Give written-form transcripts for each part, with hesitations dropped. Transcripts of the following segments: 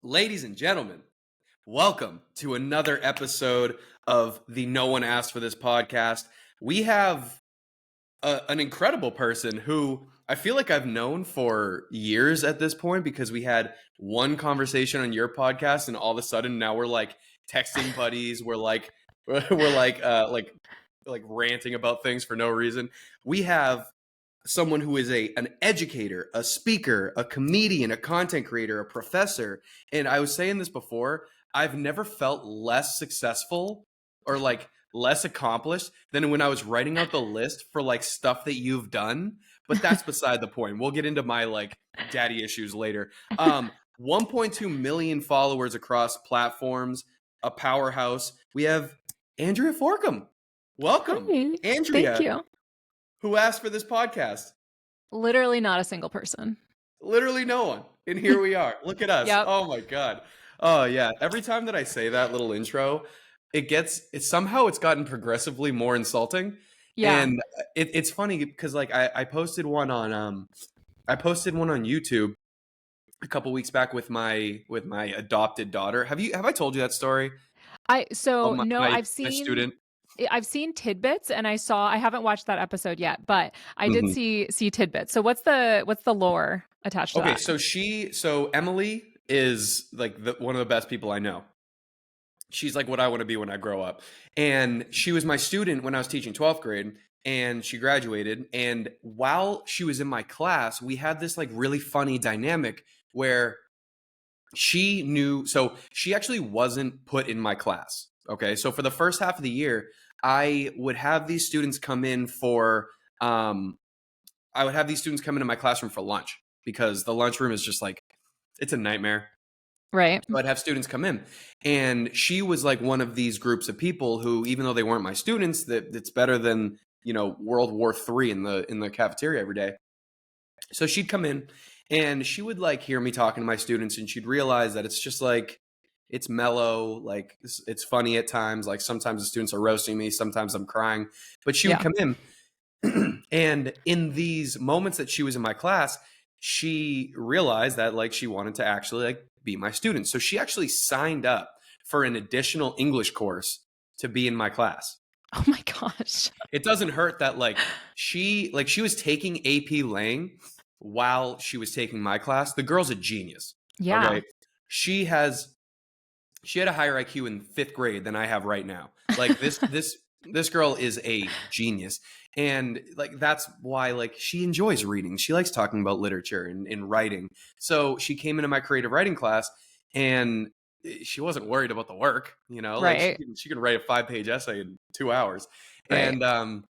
Ladies and gentlemen, welcome to another episode of the No One Asked for This podcast. We have an incredible person who I feel like I've known for years at this point because we had one conversation on your podcast and all of a sudden now we're like texting buddies. We're like ranting about things for no reason. We have someone who is an educator, a speaker, a comedian, a content creator, a professor. And I was saying this before, I've never felt less successful or like less accomplished than when I was writing out the list for like stuff that you've done. But that's beside the point. We'll get into my like daddy issues later. 1.2 million followers across platforms, a powerhouse. We have Andrea Forcum. Welcome, Hi. Andrea. Thank you. Who asked for this podcast? Literally not a single person. Literally no one. And here we are. Look at us. Yep. Oh my God. Oh yeah. Every time that I say that little intro, it's gotten progressively more insulting. Yeah. And it's funny because like I posted one on YouTube a couple weeks back with my adopted daughter. Have I told you that story? I've My seen student. I've seen tidbits and I haven't watched that episode yet, but I did see tidbits. So what's the lore attached to that? Okay, so Emily is like one of the best people I know. She's like what I want to be when I grow up. And she was my student when I was teaching 12th grade and she graduated. And while she was in my class, we had this like really funny dynamic where she actually wasn't put in my class. Okay. So for the first half of the year, I would have these students come in into my classroom for lunch because the lunchroom is just like, it's a nightmare. Right. So I'd have students come in and she was like one of these groups of people who, even though they weren't my students, it's better than, World War III in the cafeteria every day. So she'd come in and she would like hear me talking to my students and she'd realize that it's just like, it's mellow, like it's funny at times. Like sometimes the students are roasting me, sometimes I'm crying, but she would come in and in these moments that she was in my class, she realized that like she wanted to actually like be my student. So she actually signed up for an additional English course to be in my class. Oh my gosh. It doesn't hurt that she was taking AP Lang while she was taking my class. The girl's a genius. Yeah. Okay? She had a higher IQ in 5th grade than I have right now. Like this girl is a genius. And like, that's why like she enjoys reading. She likes talking about literature and writing. So she came into my creative writing class and she wasn't worried about the work, Right. like she can write a 5-page essay in 2 hours. Right. And,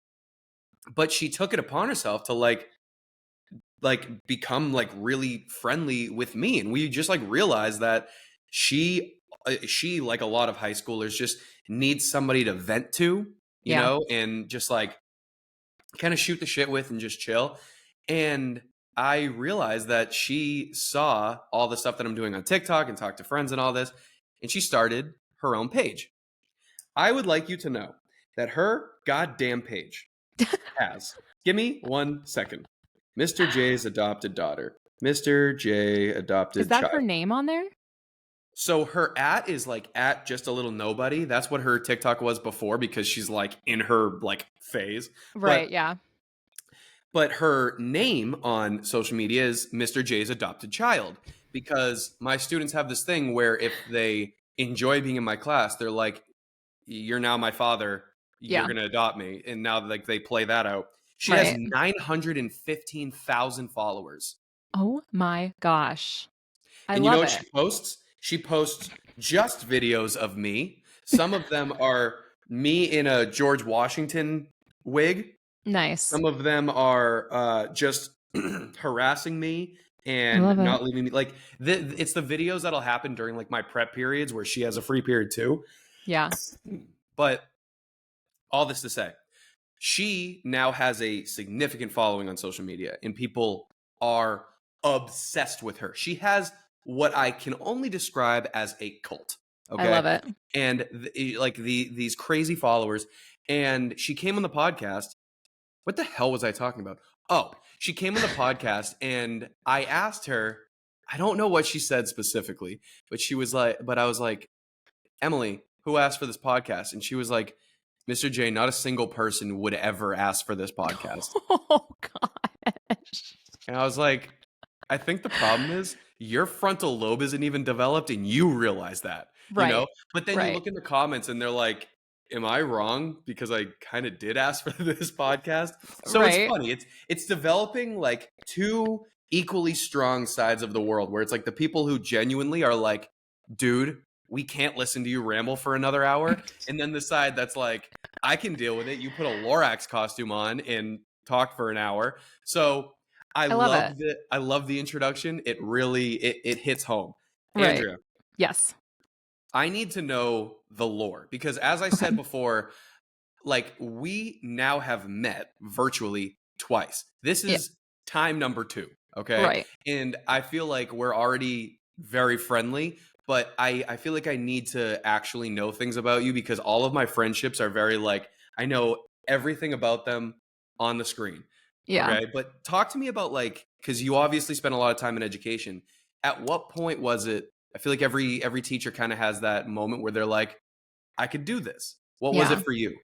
but she took it upon herself to like become like really friendly with me. And we just like realized that she like a lot of high schoolers just needs somebody to vent to, and just like kind of shoot the shit with and just chill. And I realized that she saw all the stuff that I'm doing on TikTok and talked to friends and all this, and she started her own page. I would like you to know that her goddamn page has, give me 1 second, Mr. J's adopted daughter, Mr. J adopted Is that child. her name on there? So her @ is like @ just a little nobody. That's what her TikTok was before because she's like in her like phase. Right. Yeah. But her name on social media is Mr. J's adopted child because my students have this thing where if they enjoy being in my class, they're like, you're now my father. You're going to adopt me. And now like they play that out. She has 915,000 followers. Oh my gosh. And you know what she posts? She posts just videos of me. Some of them are me in a George Washington wig. Nice. Some of them are just harassing me and not leaving me. Like it's the videos that'll happen during like my prep periods where she has a free period too. Yeah. But all this to say, she now has a significant following on social media and people are obsessed with her. She has what I can only describe as a cult. Okay. I love it. And these crazy followers. And she came on the podcast. What the hell was I talking about? Oh, she came on the podcast and I asked her, I don't know what she said specifically, but I was like, Emily, who asked for this podcast? And she was like, Mr. J, not a single person would ever ask for this podcast. Oh gosh. And I was like, I think the problem is your frontal lobe isn't even developed and you realize that, you know? Right. But then you Right. look in the comments and they're like, am I wrong? Because I kind of did ask for this podcast. So it's Right. funny. It's developing like two equally strong sides of the world where it's like the people who genuinely are like, dude, we can't listen to you ramble for another hour. And then the side that's like, I can deal with it. You put a Lorax costume on and talk for an hour. So I love it. I love the introduction. It really it hits home. Right. Andrea, Yes. I need to know the lore because as I said Okay. before, like we now have met virtually twice. This Yeah. is time number 2, okay? Right. And I feel like we're already very friendly, but I feel like I need to actually know things about you because all of my friendships are very like I know everything about them on the screen. Yeah. Okay? But talk to me about like cuz you obviously spent a lot of time in education. At what point was it I feel like every teacher kind of has that moment where they're like I could do this. What was it Yeah. for you?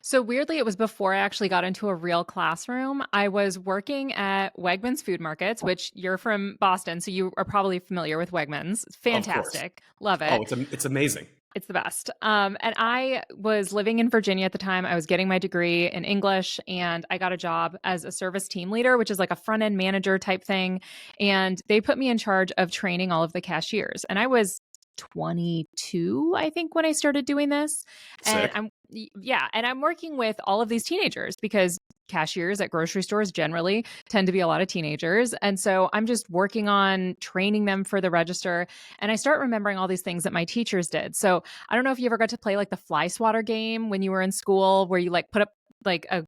So weirdly, it was before I actually got into a real classroom. I was working at Wegmans Food Markets, which you're from Boston, so you are probably familiar with Wegmans. It's Of course. fantastic. Love Oh, it. it's amazing. It's the best. And I was living in Virginia at the time. I was getting my degree in English and I got a job as a service team leader, which is like a front end manager type thing. And they put me in charge of training all of the cashiers. And I was 22, I think, when I started doing this. And Sick. yeah, and I'm working with all of these teenagers because cashiers at grocery stores generally tend to be a lot of teenagers. And so I'm just working on training them for the register. And I start remembering all these things that my teachers did. So I don't know if you ever got to play like the fly swatter game when you were in school where you like put up like a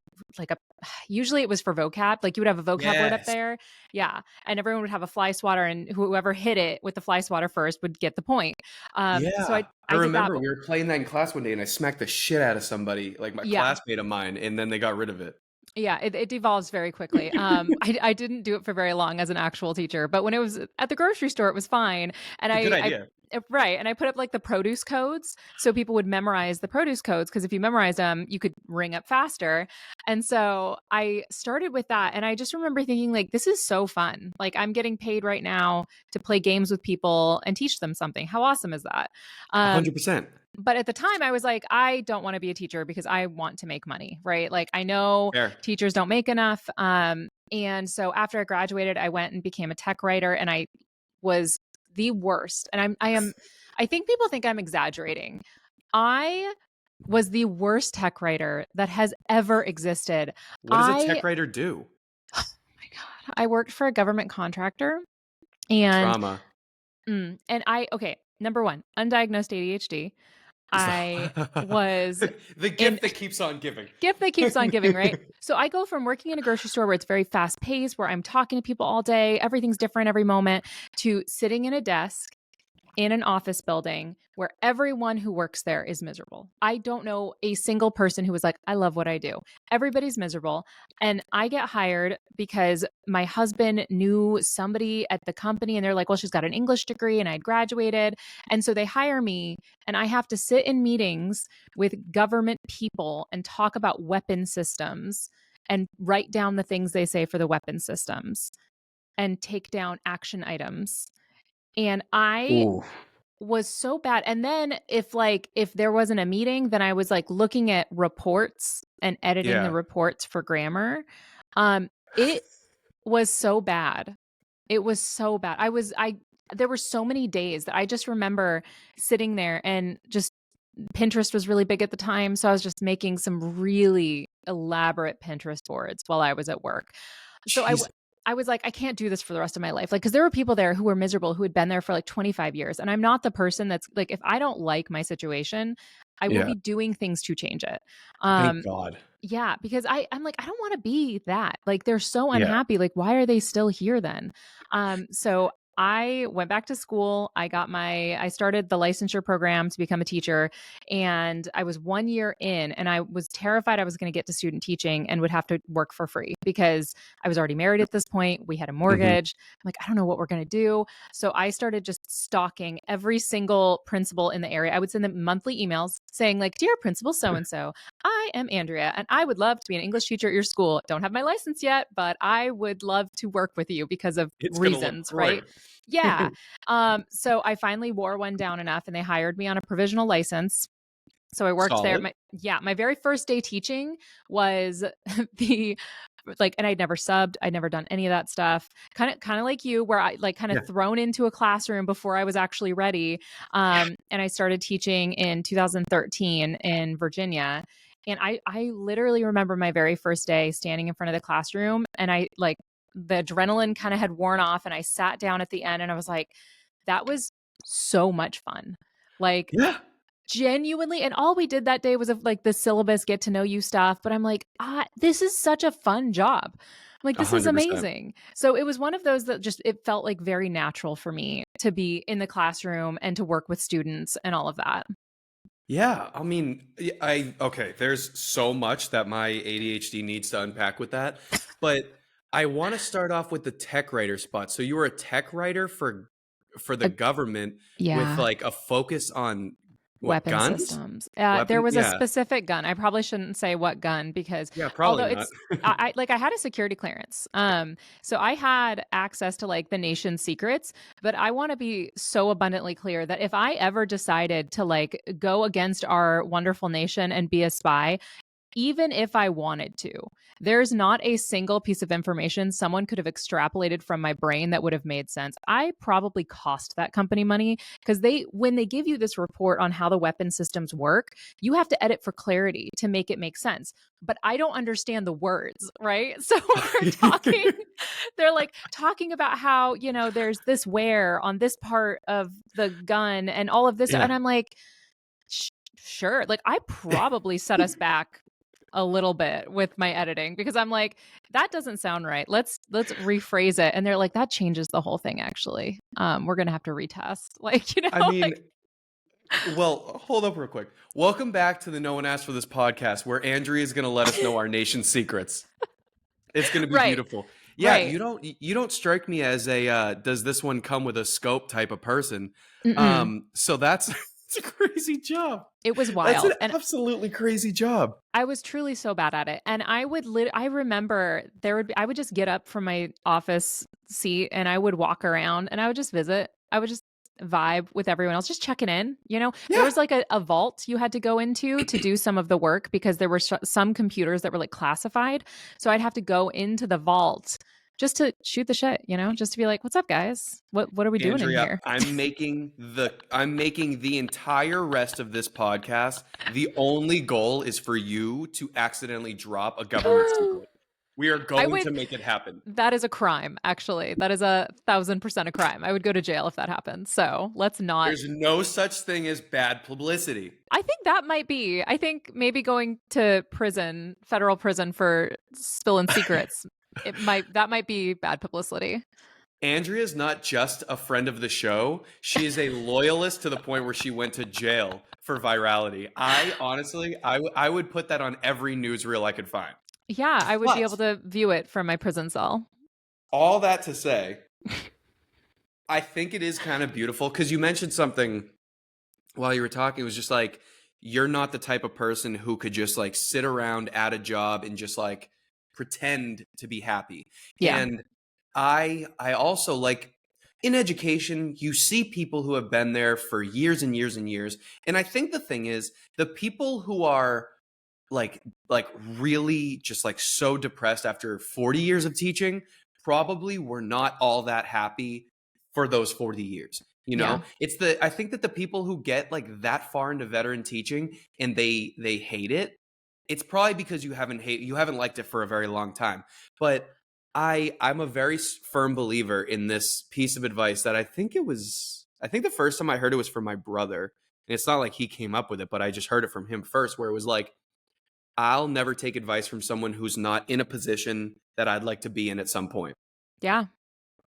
usually it was for vocab, like you would have a vocab word up Yes. there. Yeah. And everyone would have a fly swatter and whoever hit it with the fly swatter first would get the point. So Yeah. I I did that. remember we were playing that in class one day and I smacked the shit out of somebody, like my Yeah. classmate of mine, and then they got rid of it. Yeah, it devolves very quickly. I didn't do it for very long as an actual teacher, but when it was at the grocery store, it was fine. And It's a good I idea. right, and I put up like the produce codes so people would memorize the produce codes because if you memorize them, you could ring up faster. And so I started with that, and I just remember thinking like, this is so fun. Like I'm getting paid right now to play games with people and teach them something. How awesome is that? Um, 100%. but at the time I was like, I don't want to be a teacher because I want to make money, right? Like I know Fair. teachers don't make enough. And so after I graduated, I went and became a tech writer and I was the worst. And I think people think I'm exaggerating. I was the worst tech writer that has ever existed. What does a I, tech writer do? oh my God, I worked for a government contractor and, Trauma. okay, number one, undiagnosed ADHD. I was The in gift that keeps on giving. gift that keeps on giving, right? So I go from working in a grocery store where it's very fast paced, where I'm talking to people all day, everything's different every moment, to sitting in a desk in an office building where everyone who works there is miserable. I don't know a single person who was like, I love what I do. Everybody's miserable. And I get hired because my husband knew somebody at the company and they're like, well, she's got an English degree and I'd graduated. And so they hire me and I have to sit in meetings with government people and talk about weapon systems and write down the things they say for the weapon systems and take down action items. And I Ooh. was so bad. And then if there wasn't a meeting, then I was like looking at reports and editing the Yeah. reports for grammar. It was so bad. It was so bad. I there were so many days that I just remember sitting there and just Pinterest was really big at the time, so I was just making some really elaborate Pinterest boards while I was at work. So Jeez. I was like, I can't do this for the rest of my life. Like, because there were people there who were miserable who had been there for like 25 years. And I'm not the person that's like, if I don't like my situation, I will Yeah. be doing things to change it. Thank Um, God. yeah, because I'm like, I don't want to be that. Like, they're so Yeah. unhappy. Like, why are they still here then? So I went back to school. I started the licensure program to become a teacher, and I was 1 year in, and I was terrified I was gonna get to student teaching and would have to work for free because I was already married at this point. We had a Mhm. mortgage. I'm like, "I don't know what we're gonna do." So I started just stalking every single principal in the area. I would send them monthly emails saying like, "Dear Principal so and so, I am Andrea, and I would love to be an English teacher at your school. Don't have my license yet, but I would love to work with you because of It's gonna look reasons," right? great. Yeah. So I finally wore one down enough and they hired me on a provisional license. So I worked there. Solid. My very first day teaching was the and I'd never subbed, I'd never done any of that stuff. Kinda like you where I like kind of Yeah. thrown into a classroom before I was actually ready. And I started teaching in 2013 in Virginia. And I literally remember my very first day standing in front of the classroom and I like the adrenaline kind of had worn off and I sat down at the end and I was like, that was so much fun. Like Yeah. genuinely, and all we did that day was of, like, the syllabus get to know you stuff, but I'm like, this is such a fun job." I'm like, "This is 100%. amazing." So it was one of those that just it felt, like, very natural for me to be in the classroom and to work with students and all of that. Yeah, I mean, I okay, there's so much that my ADHD needs to unpack with that, but I wanna start off with the tech writer spot. So you were a tech writer for the Uh, government with, yeah. like, a focus on what, Weapon guns? systems. There Weapon was a yeah. specific gun. I probably shouldn't say what gun because Yeah, although probably not. I had a security clearance. So I had access to like the nation's secrets, but I want to be so abundantly clear that if I ever decided to like go against our wonderful nation and be a spy, even if I wanted to, there's not a single piece of information someone could have extrapolated from my brain that would have made sense. I probably cost that company money because when they give you this report on how the weapon systems work, you have to edit for clarity to make it make sense. But I don't understand the words, right? So they're like talking about how, there's this wear on this part of the gun and all of this. And Yeah. I'm like, sure. Like I probably set us back a little bit with my editing because I'm like, that doesn't sound right. Let's rephrase it. And they're like, that changes the whole thing actually. We're gonna have to retest. Like, I mean, like well, hold up real quick. Welcome back to the No One Asked for This podcast, where Andrea is gonna let us know our nation's secrets. It's gonna be right, beautiful. Yeah, right. you don't strike me as a does this one come with a scope type of person. Mm-mm. So that's it's a crazy job. It was That's an wild. And absolutely crazy job. I was truly so bad at it. And I remember I would just get up from my office seat and I would walk around and I would just visit. I would just vibe with everyone else, just checking in. There Yeah. was like a vault you had to go into to do some of the work because there were some computers that were like classified. So I'd have to go into the vault just to shoot the shit, just to be like, what's up, guys? What are we doing in Andrea, here? I'm making the entire rest of this podcast. The only goal is for you to accidentally drop a government secret. We are I going would to make it happen. That is a crime, actually. That is 1,000% a crime. I would go to jail if that happened. So let's not. There's no such thing as bad publicity. I think that might be. I think maybe going to prison, federal prison for spilling secrets, that might be bad publicity. Andrea is not just a friend of the show. She is a loyalist to the point where she went to jail for virality. I honestly, I would put that on every newsreel I could find. Yeah, I would be But able to view it from my prison cell. all that to say, I think it is kind of beautiful because you mentioned something while you were talking. It was just like, you're not the type of person who could just like sit around at a job and just like pretend to be happy. Yeah. And I also like in education, you see people who have been there for years and years and years. And I think the thing is, the people who are like really just like so depressed after 40 years of teaching probably were not all that happy for those 40 years. Yeah. I think that the people who get like that far into veteran teaching and they hate it, it's probably because you haven't liked it for a very long time. But I'm a very firm believer in this piece of advice that I think the first time I heard it was from my brother. And it's not like he came up with it, but I just heard it from him first, where it was like, I'll never take advice from someone who's not in a position that I'd like to be in at some point. Yeah.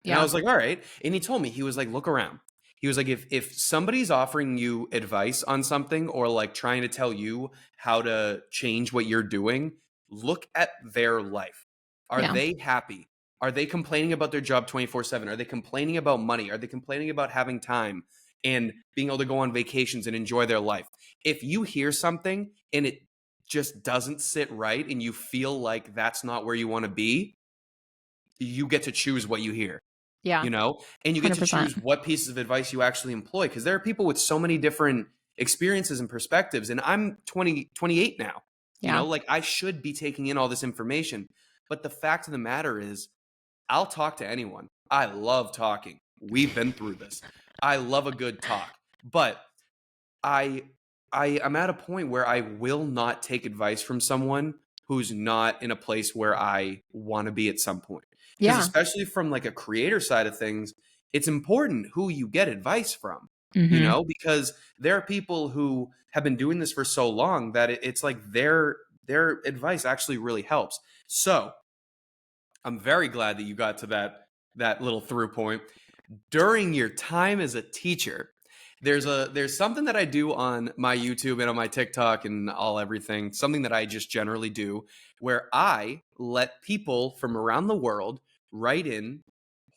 And I Yeah. was like, all right. And he told me, he was like, look around. He was like, if somebody's offering you advice on something or like trying to tell you how to change what you're doing, look at their life. Are Yeah. they happy? Are they complaining about their job 24/7? Are they complaining about money? Are they complaining about having time and being able to go on vacations and enjoy their life? If you hear something and it just doesn't sit right and you feel like that's not where you want to be, you get to choose what you hear, Yeah. and you get to 100%. choose what pieces of advice you actually employ, because there are people with so many different experiences and perspectives. And I'm 28 now, Yeah. like I should be taking in all this information. But the fact of the matter is, I'll talk to anyone. I love talking. We've been through this. I love a good talk. But I I am at a point where I will not take advice from someone who's not in a place where I want to be at some point. Because Yeah. especially from like a creator side of things, it's important who you get advice from, Mhm. because there are people who have been doing this for so long that it's like their advice actually really helps. So I'm very glad that you got to that little through point. During your time as a teacher, there's something that I do on my YouTube and on my TikTok and all everything, something that I just generally do, where I let people from around the world write in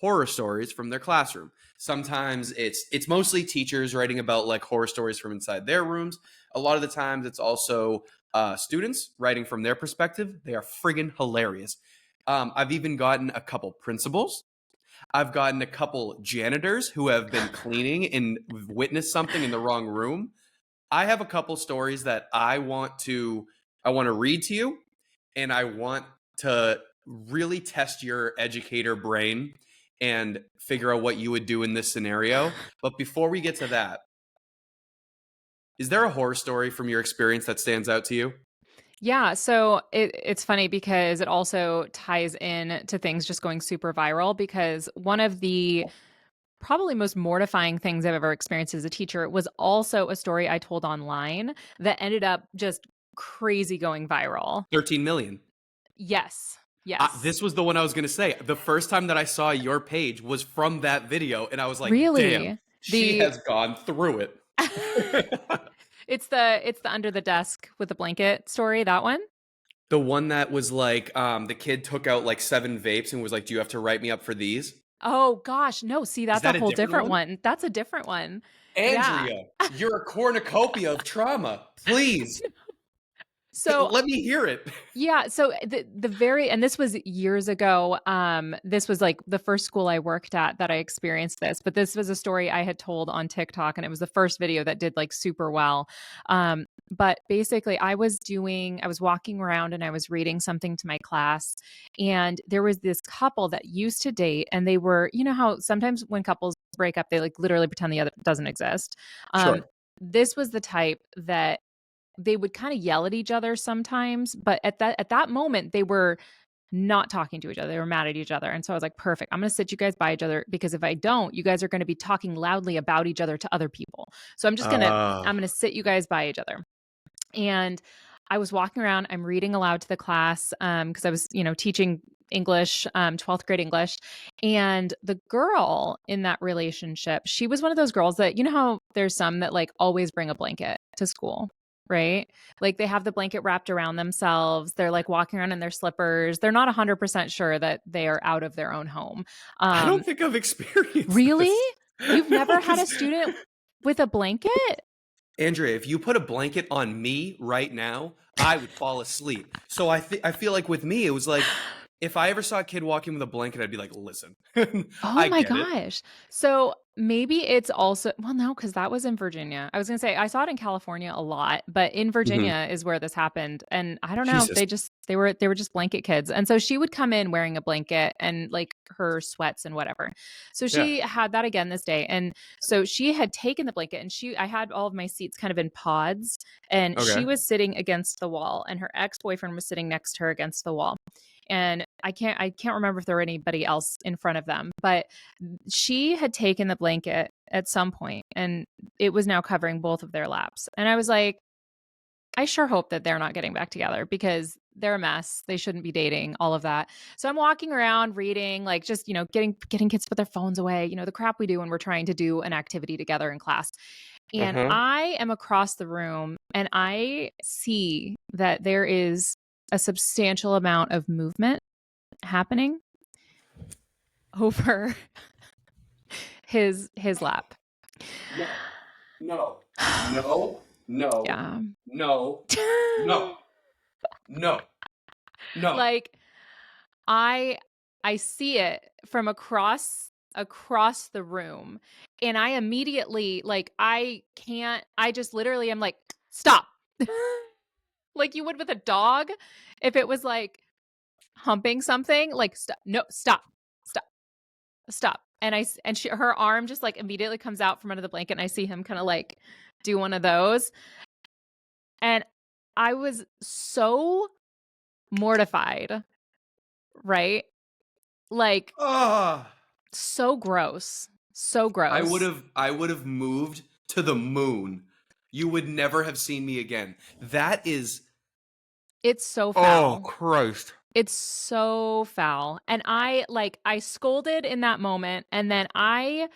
horror stories from their classroom. Sometimes it's mostly teachers writing about like horror stories from inside their rooms. A lot of the times it's also students writing from their perspective. They are friggin' hilarious. I've even gotten a couple principals. I've gotten a couple janitors who have been cleaning and witnessed something in the wrong room. I have a couple stories that I want to read to you, and I want to really test your educator brain and figure out what you would do in this scenario. But before we get to that, is there a horror story from your experience that stands out to you? Yeah, so it's funny because it also ties in to things just going super viral because one of the probably most mortifying things I've ever experienced as a teacher was also a story I told online that ended up just crazy going viral. 13 million. Yes. Yes. This was the one I was going to say. The first time that I saw your page was from that video, and I was like, damn, Really? she The has gone through it. it's the under the desk with the blanket story, that one? The one that was like, the kid took out like 7 vapes and was like, do you have to write me up for these? Oh gosh, no, see, Is that's a that a whole different different one? one. That's a different one. Yeah. Andrea, you're a cornucopia of trauma. Please, So let me hear it. yeah, so the very and this was years ago, this was, like, the first school I worked at that I experienced this, but this was a story I had told on TikTok, and it was the first video that did, like, super well. But basically, I was walking around and I was reading something to my class, and there was this couple that used to date, and they were how sometimes when couples break up, they, like, literally pretend the other doesn't exist? Um, Sure. this was the type that they would kinda yell at each other sometimes, but at that moment, they were not talking to each other, they were mad at each other, and so I was like, "Perfect, I'm gonna sit you guys by each other because if I don't, you guys are gonna be talking loudly about each other to other people. So I'm Uh, gonna sit you guys by each other." And I was walking around, I'm reading aloud to the class, because I was, teaching English, 12th grade English, and the girl in that relationship, she was one of those girls that how there's some that, like, always bring a blanket to school, right? Like, they have the blanket wrapped around themselves, they're, like, walking around in their slippers, they're not 100% sure that they are out of their own home. I Um, don't think I've experienced really? this. You've No, never had a because student with a blanket? Andrea, if you put a blanket on me right now, I would fall asleep. So I feel like with me, it was like if I ever saw a kid walking with a blanket, I'd be like, listen, Oh I my get it. gosh. So maybe it's also well, no, because that was in Virginia. I was gonna say I saw it in California a lot, but in Mhm. Virginia is where this happened. And I don't know, Jesus. they were just blanket kids. And so she would come in wearing a blanket and like her sweats and whatever. So Yeah. she had that again this day. And so she had taken the blanket and I had all of my seats kind of in pods, and she Okay. was sitting against the wall, and her ex-boyfriend was sitting next to her against the wall. And I can't remember if there were anybody else in front of them, but she had taken the blanket at some point and it was now covering both of their laps. And I was like, I sure hope that they're not getting back together because they're a mess. They shouldn't be dating, all of that. So I'm walking around reading, like just, getting kids to put their phones away, the crap we do when we're trying to do an activity together in class. And Uh-huh. I am across the room and I see that there is a substantial amount of movement happening over his lap. No, no, no, no, Yeah. no, no, no, no. Like I I see it from across the room, and I immediately, like, I just literally am like, "Stop." Like you would with a dog if it was like humping something, like, "Stop. No, stop. Stop. Stop." And her arm just like immediately comes out from under the blanket and I see him kind of like do one of those. And I was so mortified, right? Like Ah, so gross. So I would gross. have I would have moved to the moon. You would never have seen me again. That is It's so oh foul. Christ. It's so foul. And I scolded in that moment and then I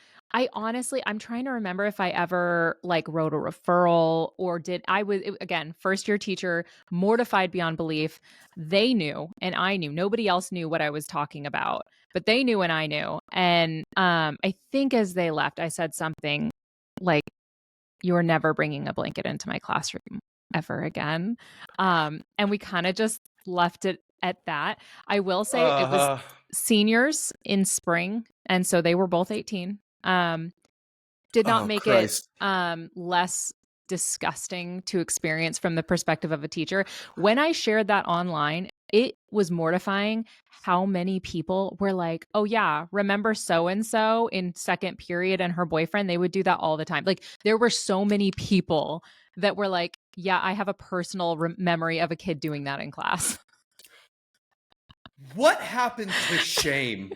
honestly I'm trying to remember if I ever like wrote a referral or again, first year teacher, mortified beyond belief. They knew and I knew. Nobody else knew what I was talking about, but they knew and I knew. And I think as they left I said something like, "You're never bringing a blanket into my classroom ever again." And we kind of just left it at that. I will say it was Uh seniors in spring, and so they were both 18. Did not oh make it Christ. less disgusting to experience from the perspective of a teacher. When I shared that online, it was mortifying how many people were like, "Oh yeah, remember so and so in second period and her boyfriend, they would do that all the time." Like there were so many people that were like, "Yeah, I have a personal memory of a kid doing that in class." What happened to shame?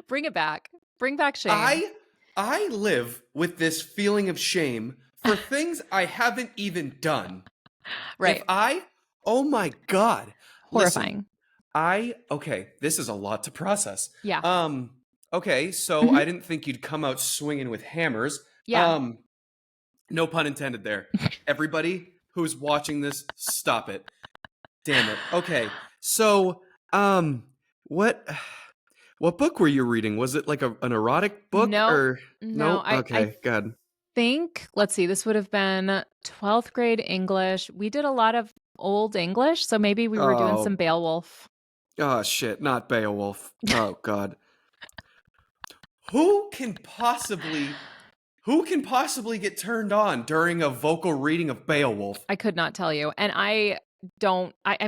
Bring it back. Bring back shame. I I live with this feeling of shame for things I haven't even done. If Right. I oh my god. Listen, Horrifying. okay, this is a lot to process. Yeah. Um okay, so Mhm. I didn't think you'd come out swinging with hammers. Yeah. Um no pun intended there. Everybody who's watching this, stop it. Damn it. Okay. So, what what book were you reading? Was it like an erotic book No. or No, no? I Okay, good. think, let's see, this would have been 12th grade English. We did a lot of old English, so maybe we were doing some Oh, Beowulf. oh shit, not Beowulf. Oh god. Who can possibly who can possibly get turned on during a vocal reading of Beowulf? I could not tell you. And I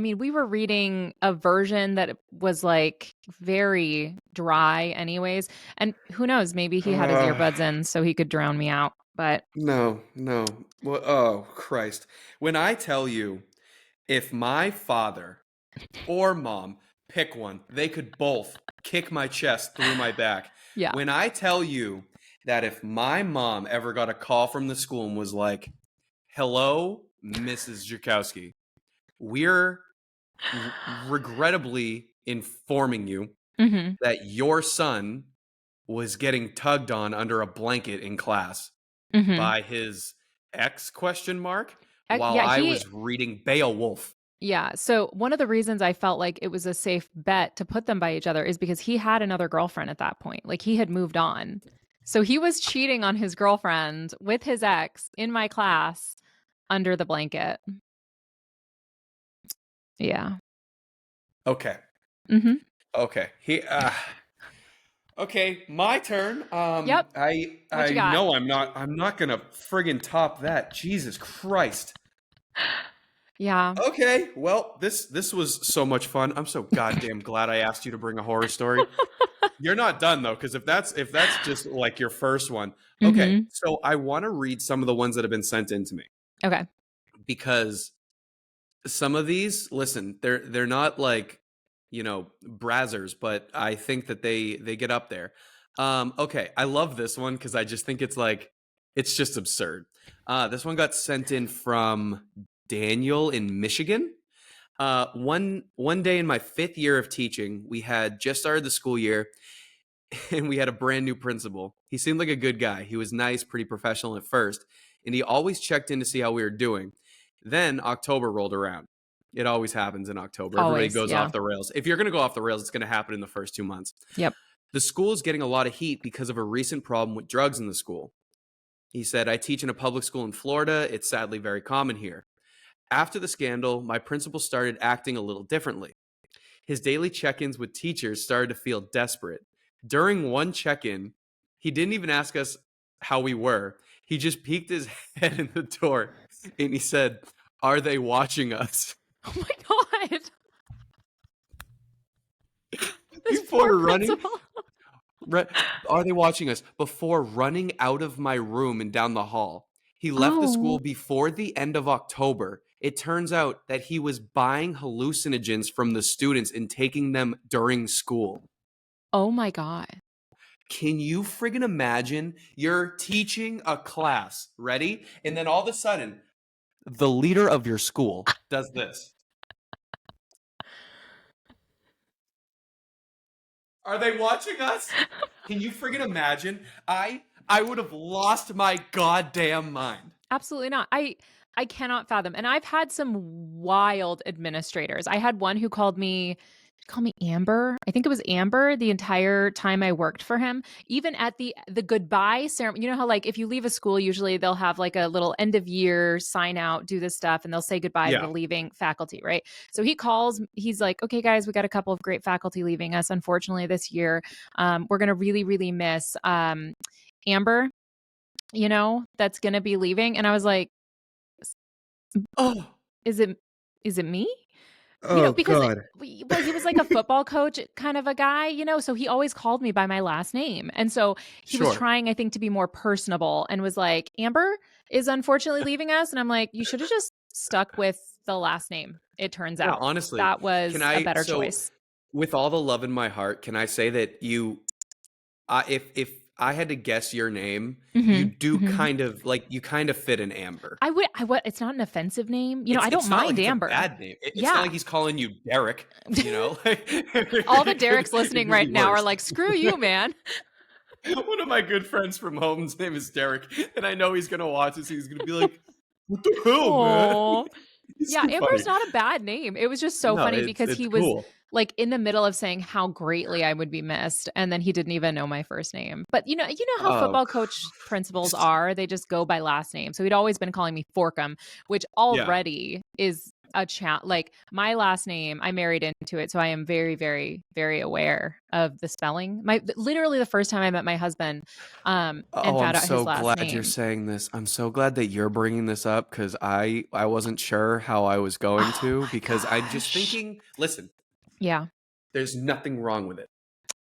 mean, we were reading a version that was like very dry anyways. And who knows, maybe he had his Uh, earbuds in so he could drown me out. But no, no. Well, oh Christ. When I tell you if my father or mom, pick one, they could both kick my chest through my back. yeah. When I tell you that if my mom ever got a call from the school and was like, "Hello, Mrs. Jakowski, we're regrettably informing you Mhm. that your son was getting tugged on under a blanket in class Mhm. by his ex question mark while Yeah, I was reading Beowulf." yeah. So one of the reasons I felt like it was a safe bet to put them by each other is because he had another girlfriend at that point. Like he had moved on. So he was cheating on his girlfriend with his ex in my class under the blanket. Yeah. Okay. Mhm. Okay. Okay, my turn. Yep. What you I got? know I'm not gonna friggin' top that. Jesus Christ. Yeah. Okay, well, this was so much fun. I'm so goddamn glad I asked you to bring a horror story. You're not done though, because if that's just like your first one. Okay, Mhm. so I want to read some of the ones that have been sent in to me Okay. because some of these, listen, they're not like, brazzers, but I think that they get up there. Okay, I love this one because I just think it's like it's just absurd. This one got sent in from Daniel in Michigan. One day in my 5th year of teaching, we had just started the school year, and we had a brand new principal. He seemed like a good guy. He was nice, pretty professional at first, and he always checked in to see how we were doing. Then October rolled around. It always happens in October. Everybody Always. goes Yeah. off the rails. If you're going to go off the rails, it's going to happen in the first 2 months. Yep. The school is getting a lot of heat because of a recent problem with drugs in the school. He said, I teach in a public school in Florida. It's sadly very common here. After the scandal, my principal started acting a little differently. His daily check ins with teachers started to feel desperate. During one check in, he didn't even ask us how we were. He just peeked his head in the door and he said, Are they watching us? Oh my God. This Before poor running, principal. are they watching us? Before running out of my room and down the hall. He left the school Oh. before the end of October. It turns out that he was buying hallucinogens from the students and taking them during school. Oh my God. Can you friggin' imagine you're teaching a class, ready? And then all of a sudden, the leader of your school does this. Are they watching us? Can you friggin' imagine? I would have lost my goddamn mind. Absolutely not. I cannot fathom. And I've had some wild administrators. I had one who called me Amber. I think it was Amber the entire time I worked for him. Even at the goodbye ceremony, you know how like if you leave a school, usually they'll have like a little end of year sign out, do this stuff, and they'll say goodbye to Yeah. the leaving faculty, right? So he calls, he's like, okay, guys, we got a couple of great faculty leaving us, unfortunately, this year. We're gonna really, really miss Amber, that's gonna be leaving. And I was like, Oh, is it me? oh Because God. well, he was like a football coach kind of a guy, so he always called me by my last name. And so he was Sure. trying, I think, to be more personable and was like, Amber is unfortunately leaving us. And I'm like, you should have just stuck with the last name. It turns Yeah, out honestly, that was a better choice. with all the love in my heart, can I say that if I had to guess your name, you Mhm, do mhm. you kind of fit an Amber. It's not an offensive name. I don't It's not like mind it's a Amber. bad name. It's not Yeah. like he's calling you Derek, All the It Derek's it listening could right be now are worse. like, screw you, man. One of my good friends from home, his name is Derek, and I know he's gonna watch this. He's gonna be like, "What the hell, man?" Oh. It's Yeah, too funny. Amber's not a bad name. It was just so No, funny because it's he was cool. like in the middle of saying how greatly I would be missed, and then he didn't even know my first name. But you know how Oh, football coach principals are. They just go by last name. So he'd always been calling me Forcum, which yeah. already is a chat. Like my last name, I married into it, so I am very, very, very aware of the spelling. Literally the first time I met my husband, and Oh, I'm found out his so last glad you're name. saying this. I'm so glad that you're bringing this up because I wasn't sure how I was going Oh to my because I'm just gosh. thinking, listen, Yeah. there's nothing wrong with it.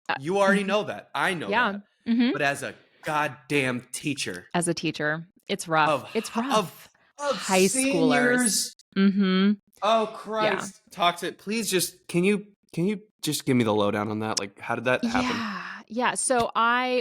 Uh, You already mhm. know that. I know Yeah. that. Mhm. But as a goddamn teacher As a teacher. It's rough. of It's of rough. of High schoolers. seniors, Mhm. oh Yeah. Christ, toxic. Please just can you just give me the lowdown on that? Like, how did that happen? Yeah. Yeah. So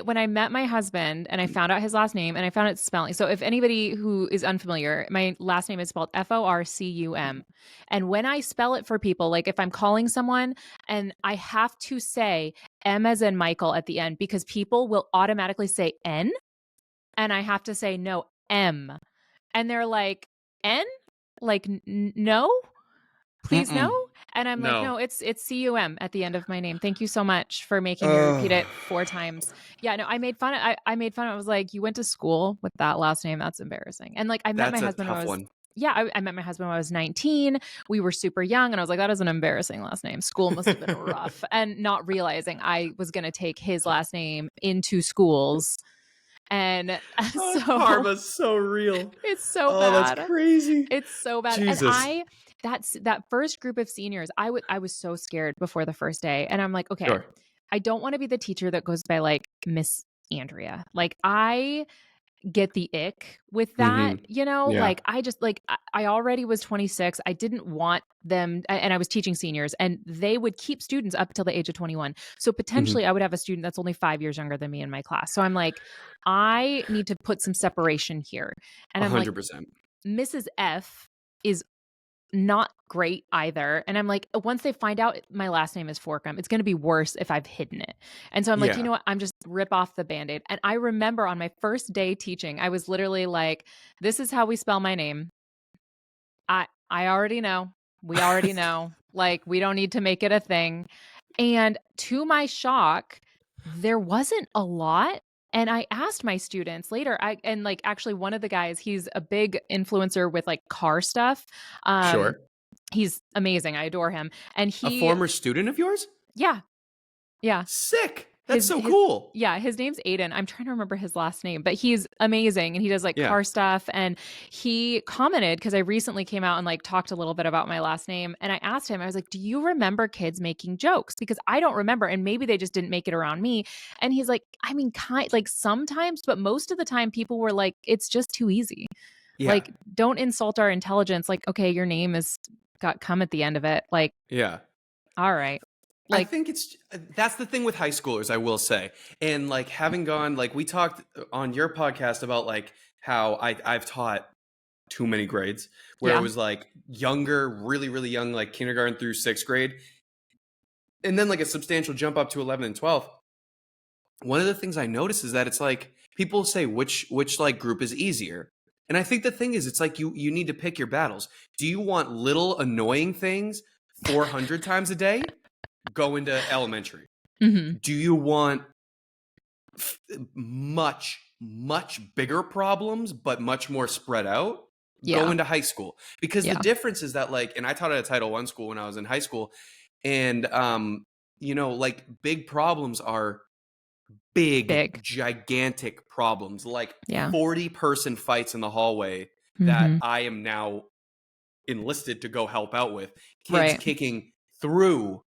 when I met my husband and I found out his last name and I found it spelling. So if anybody who is unfamiliar, my last name is spelled Forcum. And when I spell it for people, like if I'm calling someone and I have to say M as in Michael at the end because people will automatically say N and I have to say no, M. And they're like, N? Like no? Please no? Mm-mm. And I'm like, No. no, it's CUM at the end of my name. Thank you so much for making me repeat Oh, it 4 times. Yeah, no, I made fun of I made fun of I was like, you went to school with that last name. That's embarrassing. And like I met my that's a husband when tough I was one. yeah, I met my husband when I was 19. We were super young and I was like, that is an embarrassing last name. School must have been rough. And not realizing I was going to take his last name into schools. And Oh, so karma's so real. it's so Oh, that's bad. crazy. It's so bad. And Jesus. that first group of seniors, I was so scared before the first day. And I'm like, okay, Sure. I don't want to be the teacher that goes by like Miss Andrea. Like I get the ick with that, Mhm. Yeah. like I just like I already was 26. I didn't want them and I was teaching seniors and they would keep students up until the age of 21. So Mhm. potentially I would have a student that's only 5 years younger than me in my class. So I'm like I need to put some separation here. And I'm like 100%. Mrs. F is not great either. And I'm like, once they find out my last name is Forcum, it's going to be worse if I've hidden it. And so I'm like, you Yeah. know what? I'm just rip off the Band-Aid. And I remember on my first day teaching, I was literally like, this is how we spell my name. I already know. We already know. Like, we don't need to make it a thing. And to my shock, there wasn't a lot. And I asked my students later, and like actually one of the guys, he's a big influencer with like car stuff. Um, Sure. he's amazing. I adore him. And A he, former student of yours? yeah, yeah. Sick. That's His so his cool. yeah, his name's Aiden. I'm trying to remember his last name, but he's amazing and he does like Yeah. car stuff. And he commented because I recently came out and like talked a little bit about my last name. And I asked him, I was like, do you remember kids making jokes? Because I don't remember. And maybe they just didn't make it around me. And he's like, I mean, like sometimes, but most of the time people were like, it's just too easy. Yeah. Like, don't insult our intelligence. Like, okay, your name is got come at the end of it. Like, Yeah. all right. I Like, think that's the thing with high schoolers, I will say. And like having gone, like we talked on your podcast about like how I've taught too many grades where it yeah, was like younger, really, really young, like kindergarten through sixth grade. And then like a substantial jump up to 11 and 12. One of the things I notice is that it's like people say which like group is easier. And I think the thing is it's like you need to pick your battles. Do you want little annoying things 400 times a day? Go into elementary. hmm, Do you want much bigger problems but much more spread out? Go yeah, into high school. Because the yeah, difference is that like and I taught at a Title I school when I was in high school and like big problems are big, big. gigantic problems, like Yeah. 40-person fights in the hallway that Mhm. I am now enlisted to go help out with. Kids Right. kicking through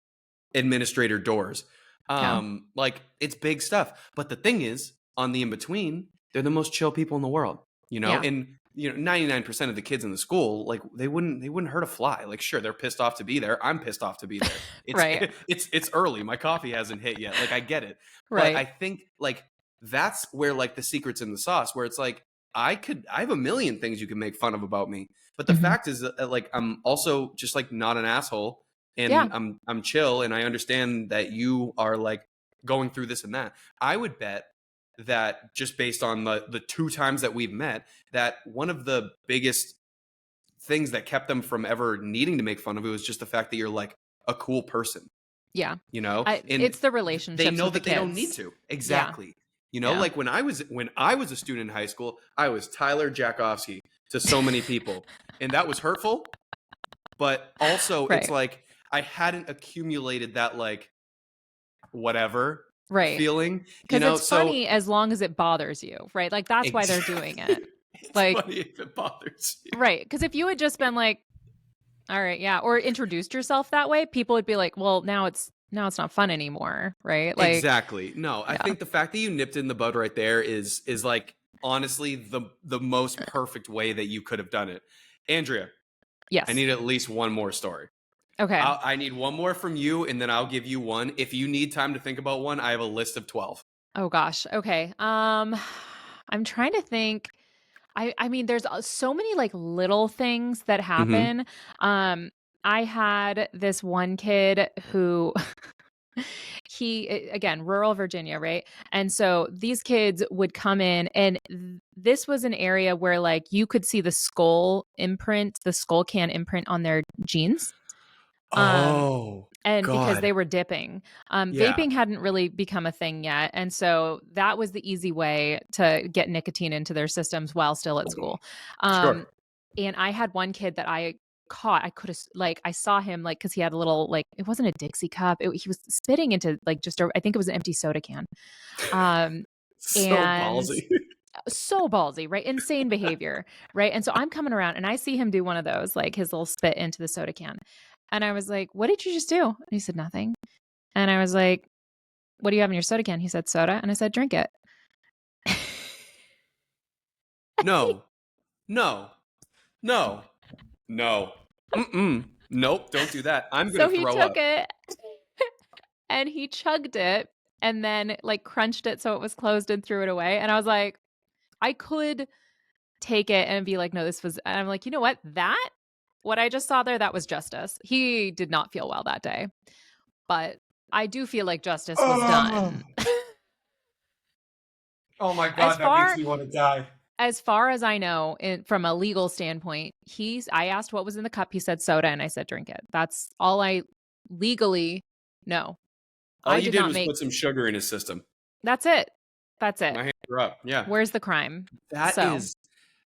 administrator doors. Yeah. Like it's big stuff. But the thing is, on the in between, they're the most chill people in the world, Yeah. and 99% of the kids in the school, like they wouldn't hurt a fly. Like, sure, they're pissed off to be there. I'm pissed off to be there. It's Right. it's early. My coffee hasn't hit yet. Like, I get it. But Right. I think like that's where like the secret's in the sauce, where it's like I have a million things you can make fun of about me. But the Mhm. fact is that like I'm also just like not an asshole and Yeah. I'm chill and I understand that you are like going through this and that. I would bet that just based on the two times that we've met, that one of the biggest things that kept them from ever needing to make fun of it was just the fact that you're like a cool person, Yeah. and It's the they relationships know with the that they don't need kids. to. Yeah. Exactly. Yeah. Like when I was a student in high school, I was Tyler Jakovsky to so many people, and that was hurtful. But also, it's Right. like I hadn't accumulated that like whatever Right. feeling, Because it's So funny as long as it bothers you, right? Like, that's why they're doing exactly, it. it's Like, funny if it bothers you. right. Because if you had just been like, all right, yeah, or introduced yourself that way, people would be like, well, now it's not fun anymore, right? Like, Exactly. No, I yeah. think the fact that you nipped in the bud right there is like honestly the most perfect way that you could have done it. Andrea, I Yes. need at least one more story. Okay. I need one more from you, and then I'll give you one. If you need time to think about one, I have a list of 12. Oh gosh. Okay. I'm trying to think. I mean, there's so many like little things that Mm-hmm. happen. Um, I had this one kid who again, rural Virginia, right? And so these kids would come in, and this was an area where like you could see the skull can imprint on their jeans. Um, Oh, and because God. they were dipping. Yeah. Vaping hadn't really become a thing yet, and so that was the easy way to get nicotine into their systems while still at school. Um, Sure. and I had one kid that I caught. I could have like I saw him like because he had a little like it wasn't a Dixie cup. He was spitting into like I think it was an empty soda can. Um, So and ballsy. so ballsy, right? Insane behavior, right? And so I'm coming around and I see him do one of those, like his little spit into the soda can. And I was like, "What did you just do?" And he said, "Nothing." And I was like, "What do you have in your soda can?" He said, "Soda." And I said, "Drink it." No. No. No. No. Mm-mm. Nope. Don't do that. I'm gonna So he throw took up. it and he chugged it and then like crunched it so it was closed and threw it away. And I was like, I could take it and be like, no, this was, and I'm like, you know what? That what I just saw there, that was justice. He did not feel well that day, but I do feel like justice was Oh, done. oh my As God, that makes far me want to die. as far as I know, from a legal standpoint, I asked what was in the cup. He said soda, and I said drink it. That's all I legally know. All I you did did not was make. put some sugar in his system. That's it. That's it. My hands are up. Yeah. Where's the crime? That So is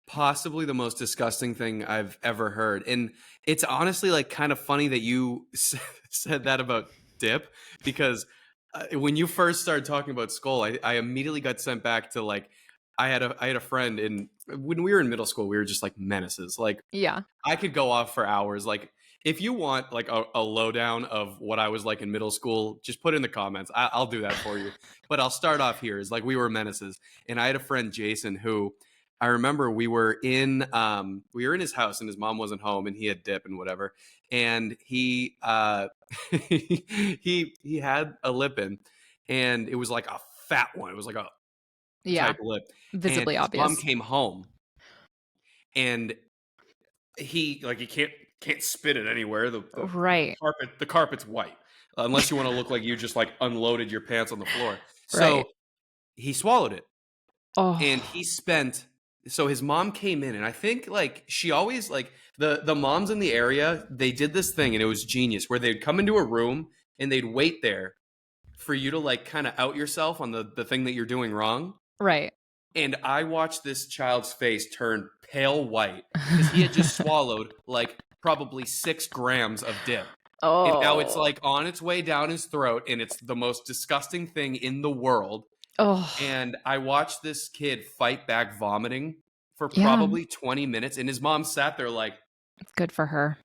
possibly the most disgusting thing I've ever heard. And it's honestly like kind of funny that you said that about dip because when you first started talking about Skull, I immediately got sent back to like I had a friend in when we were in middle school, we were just like menaces. Like yeah, I could go off for hours. Like, if you want like a lowdown of what I was like in middle school, just put it in the comments. I'll do that for you. But I'll start off here. Is like we were menaces, and I had a friend Jason who I remember we were in his house and his mom wasn't home and he had dip and whatever, and he he had a lip in, and it was like a fat one. It was like a yeah, type lip, and visibly his mom obvious. came home and he can't spit it anywhere. Right, The carpet's white unless you want to look like you just like unloaded your pants on the floor. right. So he swallowed it, and Oh, he spent. So his mom came in, and I think like she always like the moms in the area. They did this thing, and it was genius, where they'd come into a room and they'd wait there for you to like kind of out yourself on the thing that you're doing wrong. right. And I watched this child's face turn pale white because he had just swallowed like probably 6 grams of dip. And now it's Oh, like on its way down his throat, and it's the most disgusting thing in the world. oh, And I watched this kid fight back vomiting for yeah. probably 20 minutes. And his mom sat there like, It's good for her.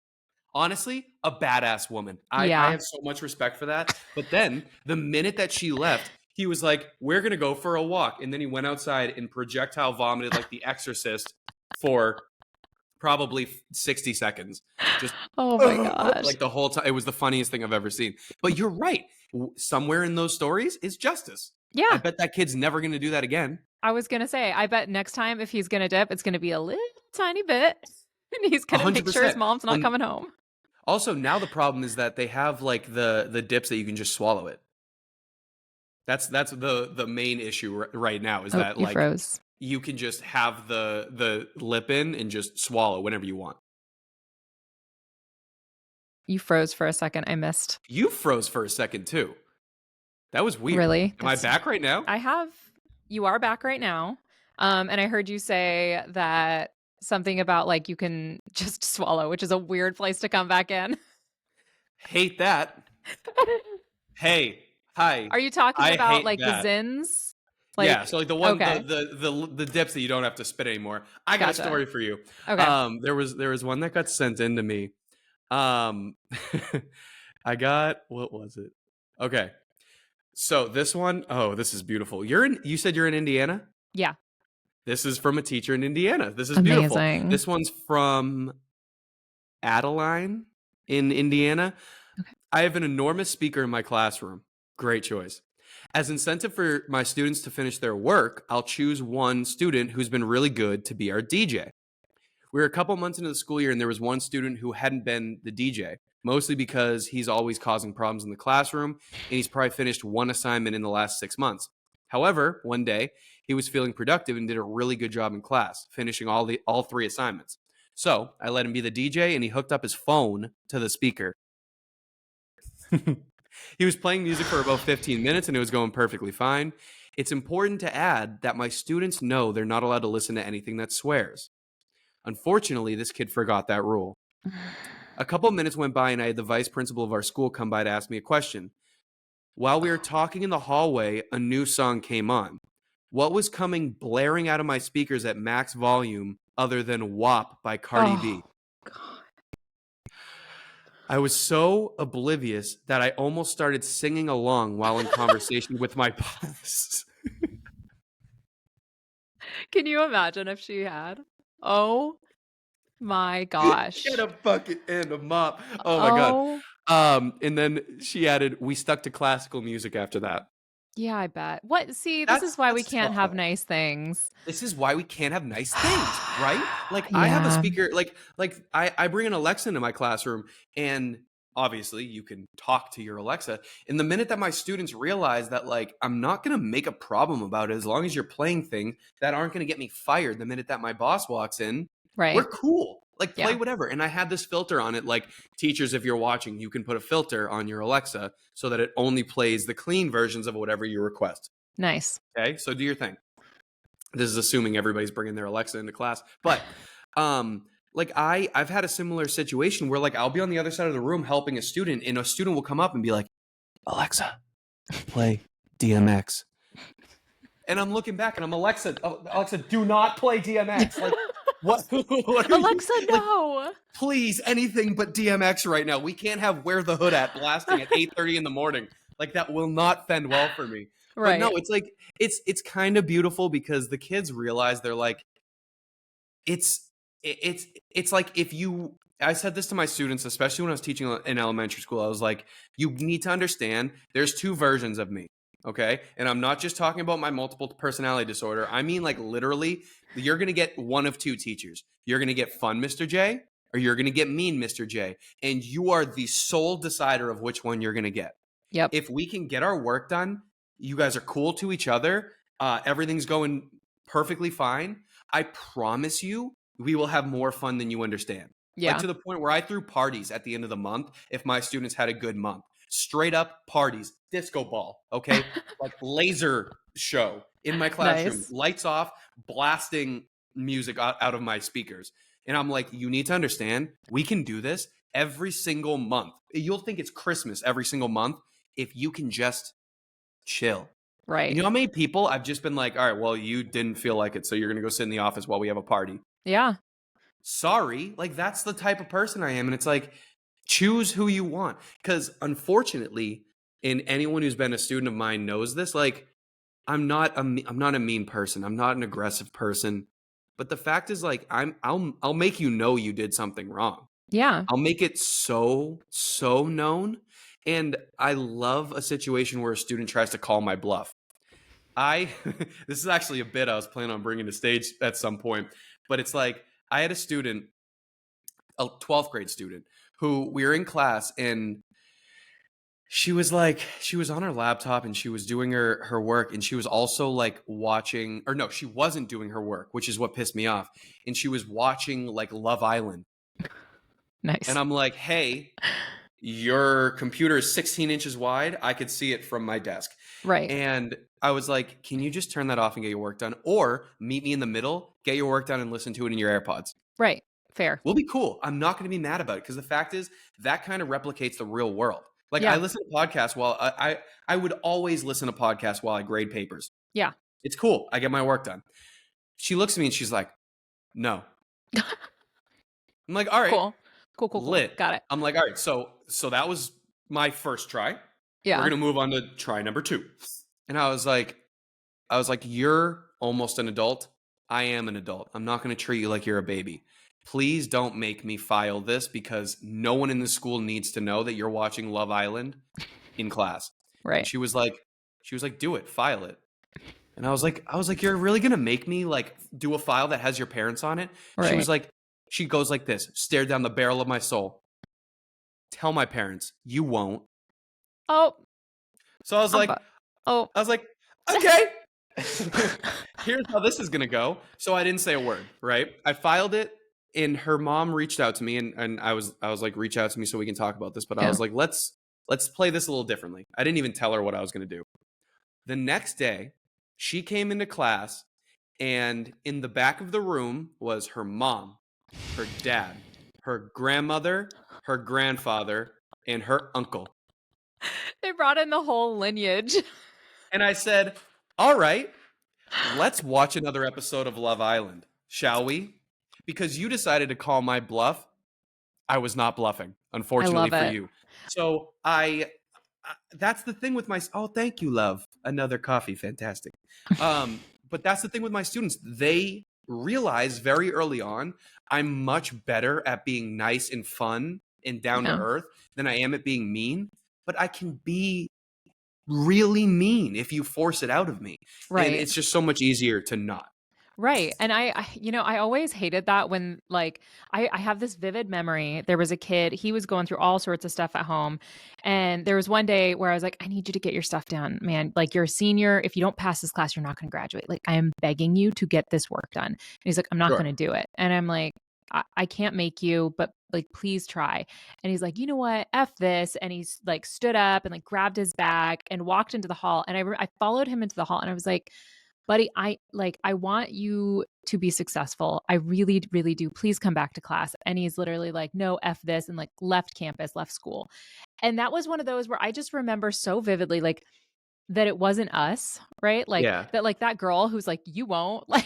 honestly, a badass woman. I Yeah. have so much respect for that. But then the minute that she left, he was like, "We're gonna go for a walk," and then he went outside and projectile vomited like The Exorcist for probably 60 seconds, just Oh my gosh. like the whole time. It was the funniest thing I've ever seen. But you're right. Somewhere in those stories is justice. I Yeah. bet that kid's never gonna do that again. I was gonna say, I bet next time if he's gonna dip, it's gonna be a little tiny bit, and he's A gonna hundred make sure his percent. mom's not coming home. Also, now the problem is that they have like the dips that you can just swallow it. That's the main issue right now is Oh, that you like froze. you can just have the lip in and just swallow whenever you want. You froze for a second. I missed. You froze for a second too. That was weird. Really? Am I That's back right now? I have you are back right now. And I heard you say that something about like you can just swallow, which is a weird place to come back in. Hate that. Hey, hi. Are you talking I about hate like the that. Zins? Yeah, Like, so like the one okay, the dips that you don't have to spit anymore. I got a gotcha. story for you. Okay. There was one that got sent into me. Um I got what was it? Okay. So this one, oh, this is beautiful. You said you're in Indiana? Yeah. This is from a teacher in Indiana. This is beautiful. Amazing. This one's from Adeline in Indiana. Okay. I have an enormous speaker in my classroom. Great choice. As incentive for my students to finish their work, I'll choose one student who's been really good to be our DJ. We were a couple months into the school year, and there was one student who hadn't been the DJ, mostly because he's always causing problems in the classroom, and he's probably finished one assignment in the last 6 months. However, one day he was feeling productive and did a really good job in class, finishing all 3 assignments. So I let him be the DJ, and he hooked up his phone to the speaker. He was playing music for about 15 minutes, and it was going perfectly fine. It's important to add that my students know they're not allowed to listen to anything that swears. Unfortunately, this kid forgot that rule. A couple of minutes went by, and I had the vice principal of our school come by to ask me a question. While we were talking in the hallway, a new song came on. What was coming blaring out of my speakers at max volume other than WAP by Cardi B? Oh, God. I was so oblivious that I almost started singing along while in conversation with my boss. Can you imagine if she had? Oh my Get gosh. a bucket and a mop. Oh my god. Oh, And then she added, "We stuck to classical music after that." Yeah, I bet. What see, this is That's why we that's can't tough have though. nice things. This is why we can't have nice things, right? Like I have a Yeah, speaker, I bring an Alexa into my classroom, and obviously you can talk to your Alexa. And the minute that my students realize that like I'm not gonna make a problem about it as long as you're playing things that aren't gonna get me fired the minute that my boss walks in, we're right. cool. Like play Yeah, whatever. And I had this filter on it. Like teachers, if you're watching, you can put a filter on your Alexa so that it only plays the clean versions of whatever you request. nice. Okay. So do your thing. This is assuming everybody's bringing their Alexa into class, but like I've had a similar situation where like I'll be on the other side of the room helping a student, and a student will come up and be like, Alexa, play DMX. And I'm looking back and I'm Alexa, Alexa, do not play DMX. Like what what are you Alexa, like, no. please, anything but DMX right now. We can't have Where the Hood At blasting at 8:30 in the morning. Like that will not fend well for me. But no, Right. it's like it's kind of beautiful because the kids realize they're like it's it's like if you I said this to my students, especially when I was teaching in elementary school. I was like, you need to understand there's two versions of me. Okay. And I'm not just talking about my multiple personality disorder. I mean, like, literally, you're going to get one of two teachers. You're going to get fun, Mr. J, or you're going to get mean, Mr. J. And you are the sole decider of which one you're going to get. Yep. If we can get our work done, you guys are cool to each other, everything's going perfectly fine. I promise you, we will have more fun than you understand. Like Yeah. to the point where I threw parties at the end of the month if my students had a good month. Straight up parties, disco ball, okay? Like laser show in my classroom, Nice. lights off, blasting music out of my speakers. And I'm like, you need to understand, we can do this every single month. You'll think it's Christmas every single month if you can just chill. And Right. you know how many people I've just been like, all right, well, you didn't feel like it, so you're going to go sit in the office while we have a party. Yeah. Sorry. Like, that's the type of person I am. And it's like, choose who you want. Because unfortunately, and anyone who's been a student of mine knows this, like, I'm not a mean person. I'm not an aggressive person. But the fact is, like, I'll make you know you did something wrong. Yeah. I'll make it so known. And I love a situation where a student tries to call my bluff. I this is actually a bit I was planning on bringing to stage at some point, but it's like I had a student, a 12th grade student, who we were in class, and she was on her laptop and she was doing her work, and she was also like watching, or no, she wasn't doing her work, which is what pissed me off. And she was watching like Love Island. And Nice. I'm like, hey, your computer is 16 inches wide. I could see it from my desk. Right. And I was like, can you just turn that off and get your work done? Or meet me in the middle, get your work done, and listen to it in your AirPods. Right. Fair. We'll be cool. I'm not going to be mad about it because the fact is that kind of replicates the real world. Like I Yeah. listen to podcasts while I would always listen to podcasts while I grade papers. Yeah. It's cool. I get my work done. She looks at me and she's like, no. I'm like, all right, Cool. Cool, cool, cool. lit. Got it. I'm like, all right, so that was my first try. We're Yeah. gonna move on to try number two. And I was like, you're almost an adult. I am an adult. I'm not gonna treat you like you're a baby. Please don't make me file this because no one in the school needs to know that you're watching Love Island in class. And Right. she was like, do it, file it. And I was like, you're really gonna make me like do a file that has your parents on it? She Right. was like, she goes like this, stared down the barrel of my soul. Tell my parents, you won't. Oh, So I was I'm like, bu- oh. okay. Here's how this is gonna go. So I didn't say a word, right? I filed it, and her mom reached out to me, and I was like, reach out to me so we can talk about this. But I Yeah. was like, let's play this a little differently. I didn't even tell her what I was gonna do. The next day, she came into class, and in the back of the room was her mom, her dad, her grandmother, her grandfather, and her uncle. They brought in the whole lineage. And I said, all right, let's watch another episode of Love Island, shall we? Because you decided to call my bluff. I was not bluffing, I unfortunately love for it. you. So that's the thing with my, oh, thank you, love. Another coffee. Fantastic. But that's the thing with my students. They realize very early on, I'm much better at being nice and fun and down to Yeah. earth than I am at being mean. But I can be really mean if you force it out of me. And Right. it's just so much easier to not. Right. And I always hated that when like I have this vivid memory. There was a kid, he was going through all sorts of stuff at home. And there was one day where I was like, I need you to get your stuff down, man. Like you're a senior. If you don't pass this class, you're not going to graduate. Like I am begging you to get this work done. And he's like, I'm not going Sure. to do it. And I'm like, I can't make you, but like, please try. And he's like, you know what? F this. And he's like stood up and like grabbed his bag and walked into the hall. And I followed him into the hall and I was like, buddy, I want you to be successful. I really, really do. Please come back to class. And he's literally like, no, F this, and like left campus, left school. And that was one of those where I just remember so vividly, like, that it wasn't us, right? Like Yeah. that girl who's like, you won't, like,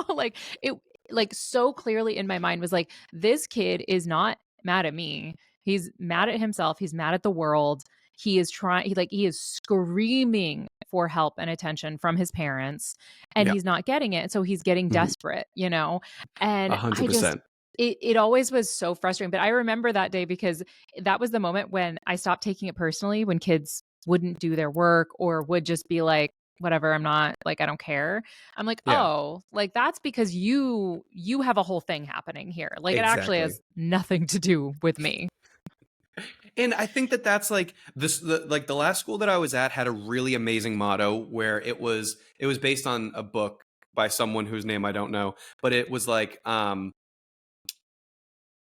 like it, like so clearly in my mind was like, this kid is not mad at me. He's mad at himself. He's mad at the world. He is trying, he is screaming for help and attention from his parents and Yeah. he's not getting it. So he's getting Mhm. desperate, and A hundred I just, percent. it always was so frustrating. But I remember that day because that was the moment when I stopped taking it personally when kids wouldn't do their work or would just be like, whatever, I'm not like, I don't care. I'm like, Yeah. oh, like that's because you have a whole thing happening here. Like it actually Exactly. has nothing to do with me. And I think that that's like like the last school that I was at had a really amazing motto where it was based on a book by someone whose name I don't know, but it was like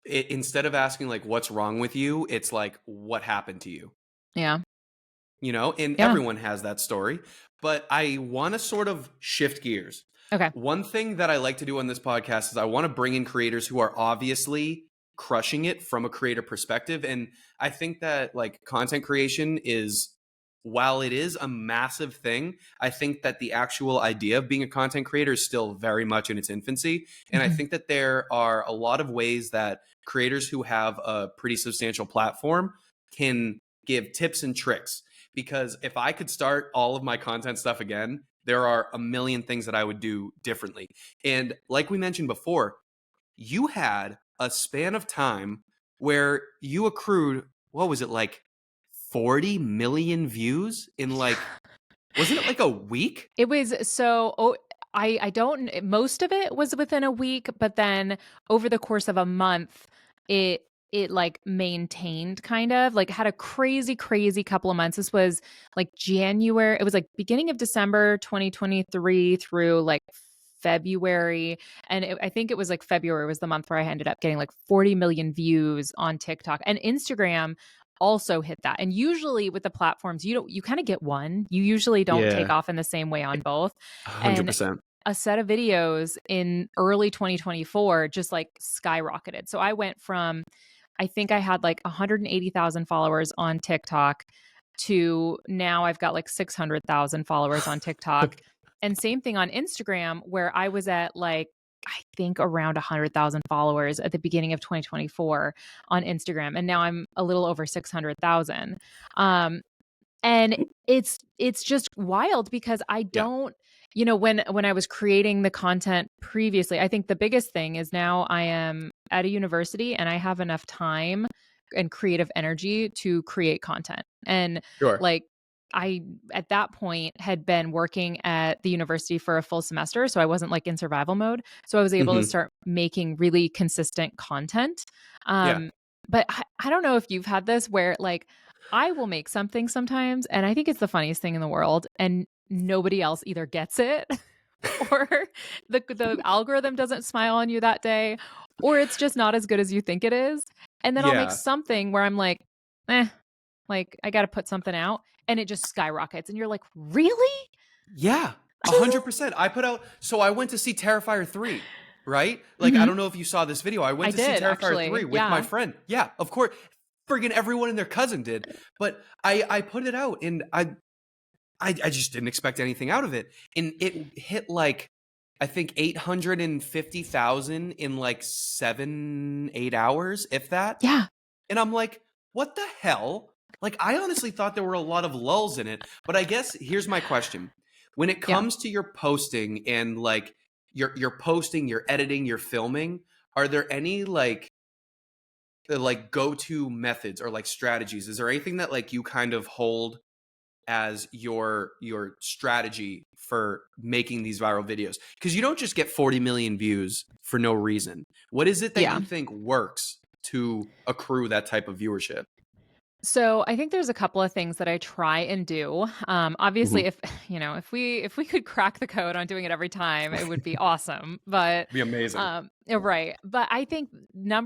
instead of asking like what's wrong with you, it's like what happened to you. Yeah. And Yeah. everyone has that story. But I want to sort of shift gears. Okay. One thing that I like to do on this podcast is I want to bring in creators who are obviously crushing it from a creator perspective. And I think that like content creation is, while it is a massive thing, I think that the actual idea of being a content creator is still very much in its infancy. And I Mhm. think that there are a lot of ways that creators who have a pretty substantial platform can give tips and tricks. Because if I could start all of my content stuff again, there are a million things that I would do differently. And like we mentioned before, you had a span of time where you accrued, what was it, like 40 million views in like, wasn't it like a week? It was so I don't most of it was within a week, but then over the course of a month, it like maintained kind of like had a crazy, crazy couple of months. This was like January, it was like beginning of December 2023 through like February. And I think it was like February was the month where I ended up getting like 40 million views on TikTok and Instagram also hit that. And usually with the platforms, you kind of get one. You usually don't take Yeah, off in the same way on both. And 100%. a set of videos in early 2024 just like skyrocketed. So I went from I think I had like 180,000 followers on TikTok to now I've got like 600,000 followers on TikTok. And same thing on Instagram where I was at like I think around 100,000 followers at the beginning of 2024 on Instagram and now I'm a little over 600,000. Um and it's just wild because I Yeah, don't when I was creating the content previously, I think the biggest thing is now I am at a university and I have enough time and creative energy to create content. And sure. like I at that point had been working at the university for a full semester, so I wasn't like in survival mode. So I was able to Hmm. start making really consistent content. Yeah. But I don't know if you've had this where like I will make something sometimes, and I think it's the funniest thing in the world, and nobody else either gets it or the algorithm doesn't smile on you that day, or it's just not as good as you think it is. And then I'll make Yeah. something where I'm like, eh, like I got to put something out, and it just skyrockets, and you're like, really? Yeah, 100%. I put out, so I went to see Terrifier 3, right? Like, I Hmm. don't know if you saw this video. I went I to see did Terrifier actually. 3 with my Yeah. friend. Yeah, of course. Friggin' everyone and their cousin did. But I put it out and I just didn't expect anything out of it. And it hit like, I think 850,000 in like 7, 8 hours, if that. Yeah. And I'm like, what the hell? Like, I honestly thought there were a lot of lulls in it. But I guess here's my question. When it Yeah. comes to your posting and like you're posting, you're editing, you're filming, are there any like go-to methods or like strategies? Is there anything that like you kind of hold as your strategy for making these viral videos? Because you don't just get 40 million views for no reason. What is it that Yeah. you think works to accrue that type of viewership? So I think there's a couple of things that I try and do. Obviously, Mhm. if if we could crack the code on doing it every time, it would be awesome. But Be amazing. right. But I think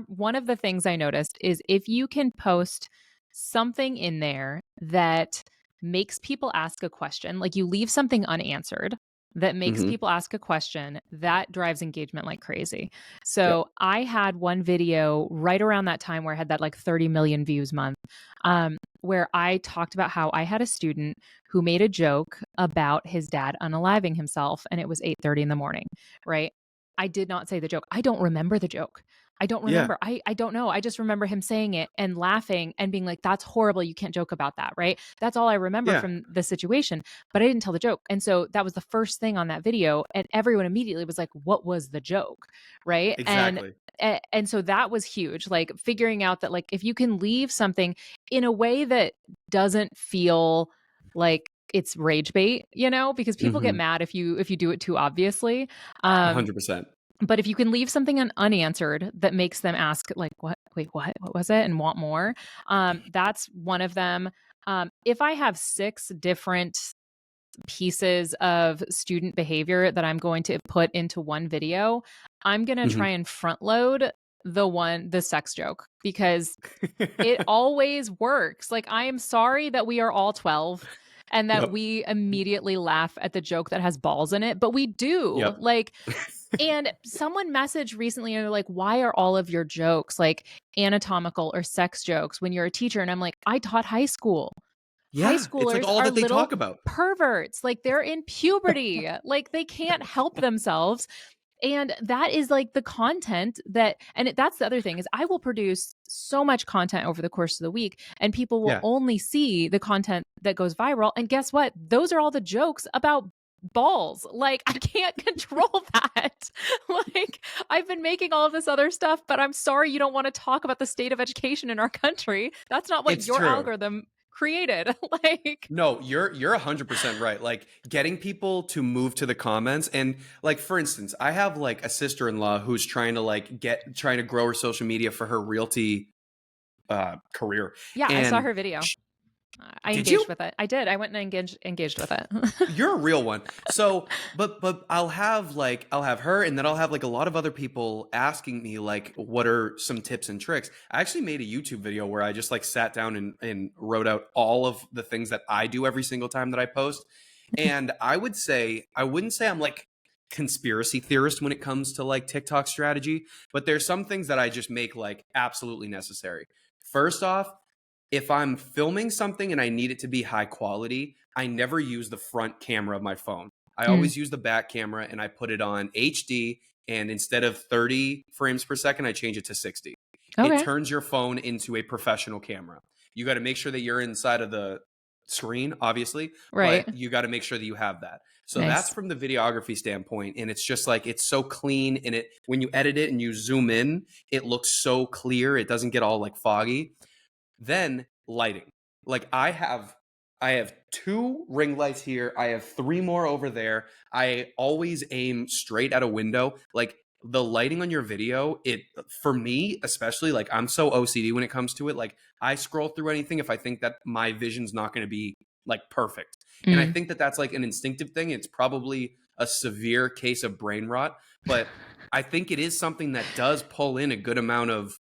one of the things I noticed is if you can post something in there that makes people ask a question, like you leave something unanswered that makes Hmm. people ask a question, that drives engagement like crazy. Yep. So I had one video right around that time where I had that like 30 million views month, where I talked about how I had a student who made a joke about his dad unaliving himself, and it was 8:30 in the morning, right? I did not say the joke. I don't remember the joke. I don't Yeah. remember. I don't know. I just remember him saying it and laughing and being like, "That's horrible. You can't joke about that," right? That's all I remember Yeah. from the situation, but I didn't tell the joke. And so that was the first thing on that video, and everyone immediately was like, "What was the joke?" Right? Exactly. And so that was huge, like figuring out that like if you can leave something in a way that doesn't feel like it's rage bait, because people get Hmm. mad if you do it too obviously. Um 100%. but if you can leave something unanswered that makes them ask like what, wait, what was it, and want more, that's one of them. If I have 6 different pieces of student behavior that I'm going to put into one video, I'm going to Hmm. try and front load the sex joke, because it always works. Like, I am sorry that we are all 12 and that Yep. we immediately laugh at the joke that has balls in it, but we do. Yep. Like, and someone messaged recently and they're like, why are all of your jokes like anatomical or sex jokes when you're a teacher? And I'm like, I taught high school. High Yeah. It's like schoolers all are that they little talk about. perverts. Like, they're in puberty. Like, they can't help themselves. And that is like the content that's the other thing is I will produce so much content over the course of the week, and people will Yeah. only see the content that goes viral. And guess what? Those are all the jokes about balls. Like, I can't control that. Like, I've been making all of this other stuff, but I'm sorry you don't want to talk about the state of education in our country. That's not what It's your true. algorithm created. Like, No, you're 100% right. Like getting people to move to the comments, and like for instance, I have like a sister-in-law who's trying to trying to grow her social media for her realty career. yeah, I saw And her video. sh- I did you? engaged with it. I did. I went and engaged with it. You're a real one. So, but I'll have her, and then I'll have like a lot of other people asking me like what are some tips and tricks. I actually made a YouTube video where I just like sat down and wrote out all of the things that I do every single time that I post. And I wouldn't say I'm like conspiracy theorist when it comes to like TikTok strategy, but there's some things that I just make like absolutely necessary. First off, if I'm filming something and I need it to be high quality, I never use the front camera of my phone. I Mm, always use the back camera and I put it on HD. And instead of 30 frames per second, I change it to 60. It okay. turns your phone into a professional camera. You got to make sure that you're inside of the screen, obviously, Right. but you got to make sure that you have that. So that's Nice. from the videography standpoint. And it's just like, it's so clean. And when you edit it and you zoom in, it looks so clear. It doesn't get all like foggy. Then lighting. Like I have two ring lights here. I have three more over there. I always aim straight at a window. Like the lighting on your video, it for me, especially like I'm so OCD when it comes to it. Like I scroll through anything if I think that my vision's not going to be like perfect. And I Mm. think that that's like an instinctive thing. It's probably a severe case of brain rot, but I think it is something that does pull in a good amount of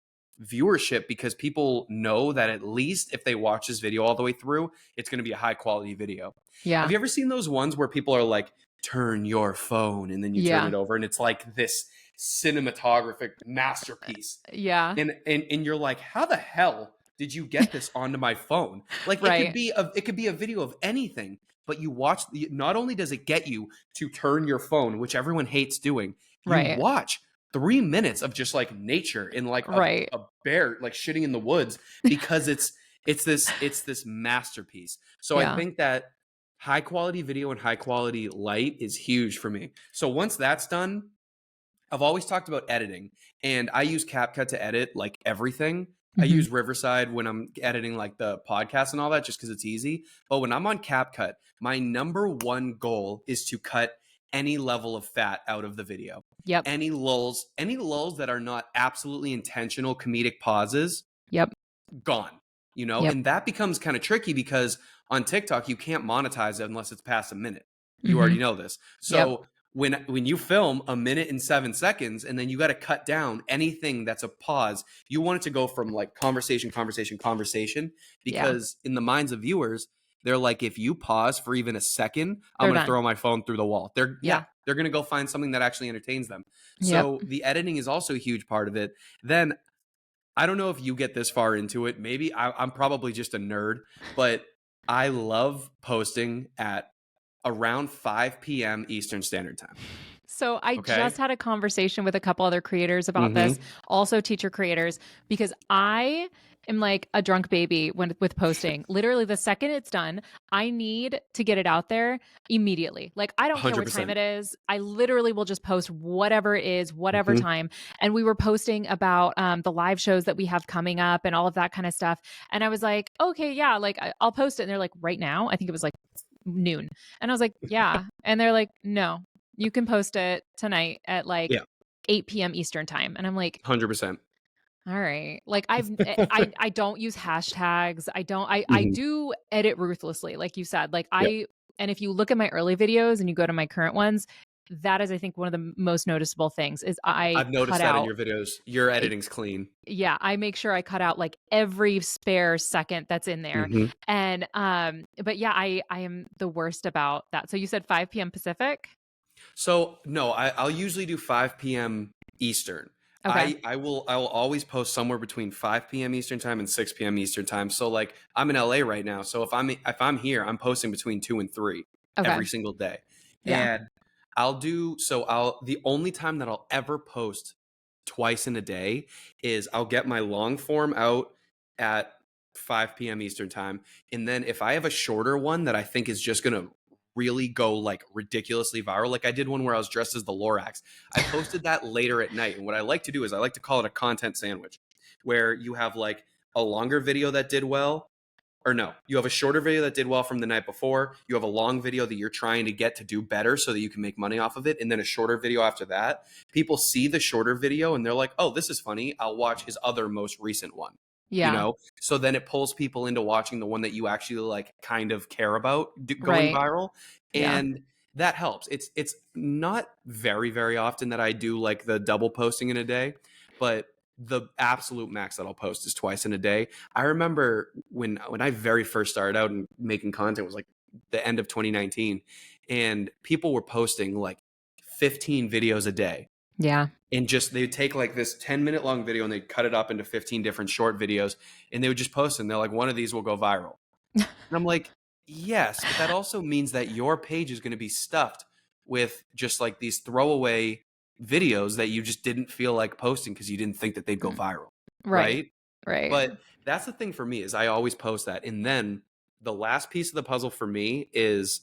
viewership because people know that at least if they watch this video all the way through, it's going to be a high quality video. Have Yeah. you ever seen those ones where people are like, turn your phone and then you turn Yeah. it over and it's like this cinematographic masterpiece? Yeah. And you're like, how the hell did you get this onto my phone? Like Right. it could be a video of anything, but you watch not only does it get you to turn your phone, which everyone hates doing, you Right. watch 3 minutes of just like nature in like Right. a bear like shitting in the woods because it's this masterpiece. So I Yeah. think that high quality video and high quality light is huge for me. So once that's done, I've always talked about editing, and I use CapCut to edit like everything. I Mhm. use Riverside when I'm editing like the podcast and all that just because it's easy. But when I'm on CapCut, my number one goal is to cut any level of fat out of the video. Yep. Any lulls that are not absolutely intentional comedic pauses, Yep. gone. Yep. And that becomes kind of tricky because on TikTok you can't monetize it unless it's past a minute. You already Mhm. know this. Yep. So when you film a minute and 7 seconds and then you got to cut down anything that's a pause, you want it to go from like conversation, conversation, conversation, Yeah. because in the minds of viewers, they're like, if you pause for even a second, I'm They're going to done. throw my phone through the wall. Yeah. They're going to go find something that actually entertains them. Yep. So the editing is also a huge part of it. Then I don't know if you get this far into it. Maybe I'm probably just a nerd, but I love posting at around 5 p.m. Eastern Standard Time. So I just Okay. had a conversation with a couple other creators about this, Mm-hmm. also teacher creators, because I am like a drunk baby when with posting. Literally the second it's done, I need to get it out there immediately. Like I don't care what time 100%. it is. I literally will just post whatever it is, whatever Mm-hmm. time. And we were posting about the live shows that we have coming up and all of that kind of stuff. And I was like, okay, yeah, like I'll post it. And they're like, right now, I think it was like noon. And I was like, yeah. And they're like, no, you can post it tonight at like Yeah. 8 p.m. Eastern time. And I'm like, 100%. all right. Like I don't use hashtags. I Mm-hmm. do edit ruthlessly, like you said. Like Yep. and if you look at my early videos and you go to my current ones, that is I think one of the most noticeable things is I I've cut noticed that in out your videos. Your editing's clean. yeah, I make sure I cut out like every spare second that's in there. Mm-hmm. And but yeah, I am the worst about that. So you said 5 p.m. Pacific? So no, I'll usually do 5 p.m. Eastern. Okay. I will always post somewhere between 5 p.m. Eastern time and 6 p.m. Eastern time. So like I'm in LA right now. So if I'm here, I'm posting between 2 and 3 Okay. every single day. Yeah. And I'll the only time that I'll ever post twice in a day is I'll get my long form out at 5 p.m. Eastern time. And then if I have a shorter one that I think is just gonna really go like ridiculously viral. Like I did one where I was dressed as the Lorax. I posted that later at night. And what I like to do is I like to call it a content sandwich, where you have like a longer video that did well, or no, you have a shorter video that did well from the night before. You have a long video that you're trying to get to do better so that you can make money off of it. And then a shorter video after that. People see the shorter video and they're like, oh, this is funny. I'll watch his other most recent one. You Yeah. know, so then it pulls people into watching the one that you actually like kind of care about going Right. viral, Yeah. and that helps. It's not very often that I do like the double posting in a day, but the absolute max that I'll post is twice in a day. I remember when I very first started out and making content was like the end of 2019, and people were posting like 15 videos a day, Yeah. and just they would take like this 10-minute long video and they'd cut it up into 15 different short videos, and they would just post it, and they're like, one of these will go viral. And I'm like, yes, but that also means that your page is going to be stuffed with just like these throwaway videos that you just didn't feel like posting because you didn't think that they'd go Mm. viral. Right. Right. Right. But that's the thing for me is I always post that. And then the last piece of the puzzle for me is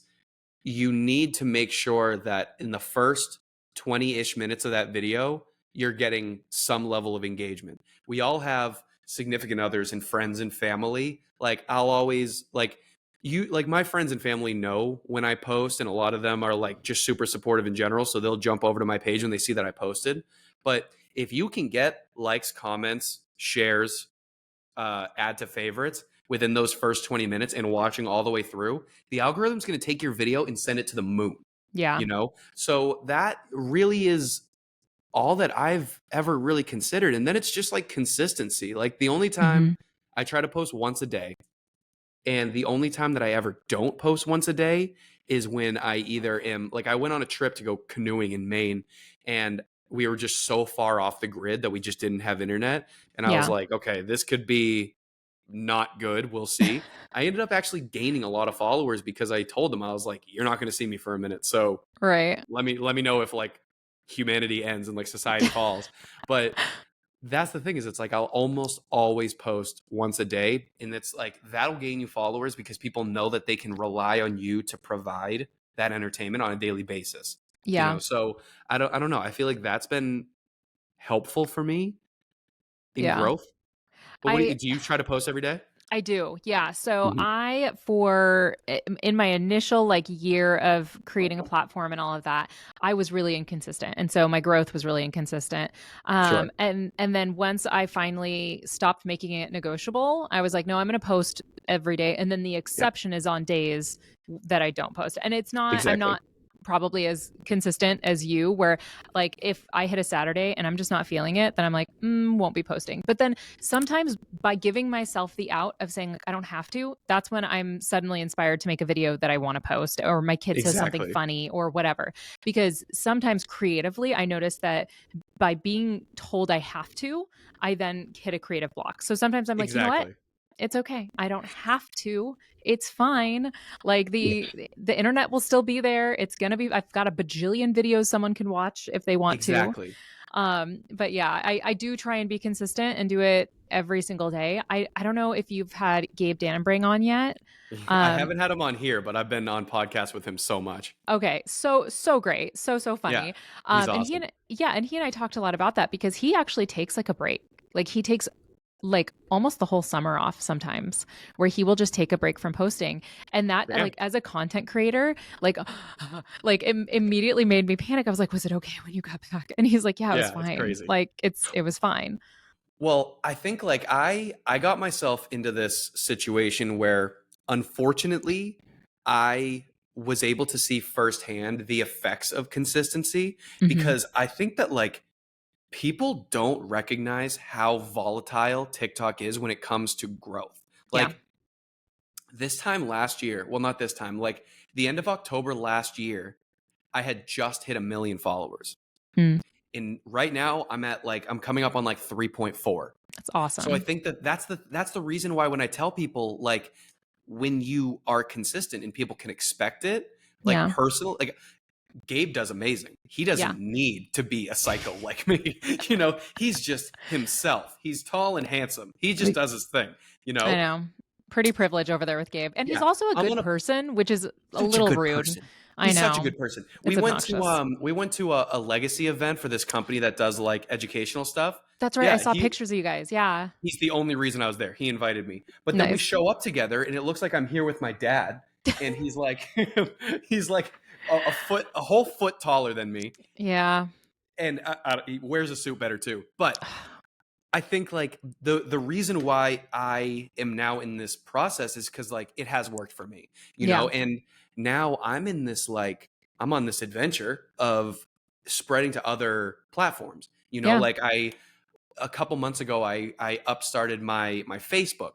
you need to make sure that in the first 20-ish minutes of that video, you're getting some level of engagement. We all have significant others and friends and family. Like I'll always like my friends and family know when I post, and a lot of them are like just super supportive in general, so they'll jump over to my page when they see that I posted. But if you can get likes, comments, shares, add to favorites within those first 20 minutes and watching all the way through, the algorithm's going to take your video and send it to the moon, Yeah. you know? So that really is all that I've ever really considered. And then it's just like consistency. Like the only time Mhm. I try to post once a day, and the only time that I ever don't post once a day is when I either am like, I went on a trip to go canoeing in Maine, and we were just so far off the grid that we just didn't have internet. And I was Yeah. like, okay, this could be not good. We'll see. I ended up actually gaining a lot of followers because I told them, I was like, you're not going to see me for a minute. So Right. let me know if like humanity ends and like society falls. But that's the thing is it's like I'll almost always post once a day, and it's like that'll gain you followers because people know that they can rely on you to provide that entertainment on a daily basis. Yeah. So I don't know. I feel like that's been helpful for me in Yeah. growth. But what I do you try to post every day? I do. Yeah. So Mhm. in my initial like year of creating a platform and all of that, I was really inconsistent. And so my growth was really inconsistent. Sure. And then once I finally stopped making it negotiable, I was like, no, I'm going to post every day. And then the Yep. exception is on days that I don't post. And I'm Exactly. not probably as consistent as you, where like if I hit a Saturday and I'm just not feeling it, then I'm like, won't be posting. But then sometimes by giving myself the out of saying like I don't have to, that's when I'm suddenly inspired to make a video that I want to post, or my kid says something Exactly. funny or whatever. Because sometimes creatively I notice that by being told I have to, I then hit a creative block. So sometimes I'm like, you know what, Exactly. it's okay, I don't have to, it's fine. Like Yeah. the internet will still be there. It's gonna be, I've got a bajillion videos someone can watch if they want to. Exactly. But yeah, I do try and be consistent and do it every single day. I don't know if you've had Gabe Dannenbring on yet. I Um, haven't had him on here, but I've been on podcasts with him so much. okay, so great, so Yeah. funny. He's And awesome. he and I talked a lot about that because he actually takes like a break. Like he takes like almost the whole summer off sometimes, where he will just take a break from posting. And that Yeah. like as a content creator, like like immediately made me panic. I was like, was it okay when you got back? And he's like, yeah, it was Yeah, it's fine. crazy. Like it was fine. Well, I think like I got myself into this situation where unfortunately I was able to see firsthand the effects of consistency, Hmm. because I think that like people don't recognize how volatile TikTok is when it comes to growth. Yeah. Like this time last year, well, not this time, like the end of October last year, I had just hit 1 million followers. Mm, And right now I'm at like, I'm coming up on like 3.4. that's So I awesome. think that that's the reason why when I tell people like when you are consistent and people can expect it, like Yeah. personal, like Gabe does amazing. He Yeah. doesn't need to be a psycho like me. He's just himself. He's tall and handsome. He just does his thing, you I know? know. Pretty privilege over there with Gabe. And he's Yeah. also a I'm good on a person, which is a Such a little good rude. person. I He's such a know. good person. It's obnoxious. We went to a legacy event for this company that does like educational stuff. That's right. I Yeah, saw pictures of you guys. Yeah. he's the only reason I was there. He invited me. But then we Nice. show up together and it looks like I'm here with my dad, and he's like he's like a whole foot taller than me, Yeah. and he wears a suit better too. But I think like the reason why I am now in this process is because like it has worked for me, Yeah. and now I'm in this like I'm on this adventure of spreading to other platforms. Yeah. Like a couple months ago I upstarted my Facebook.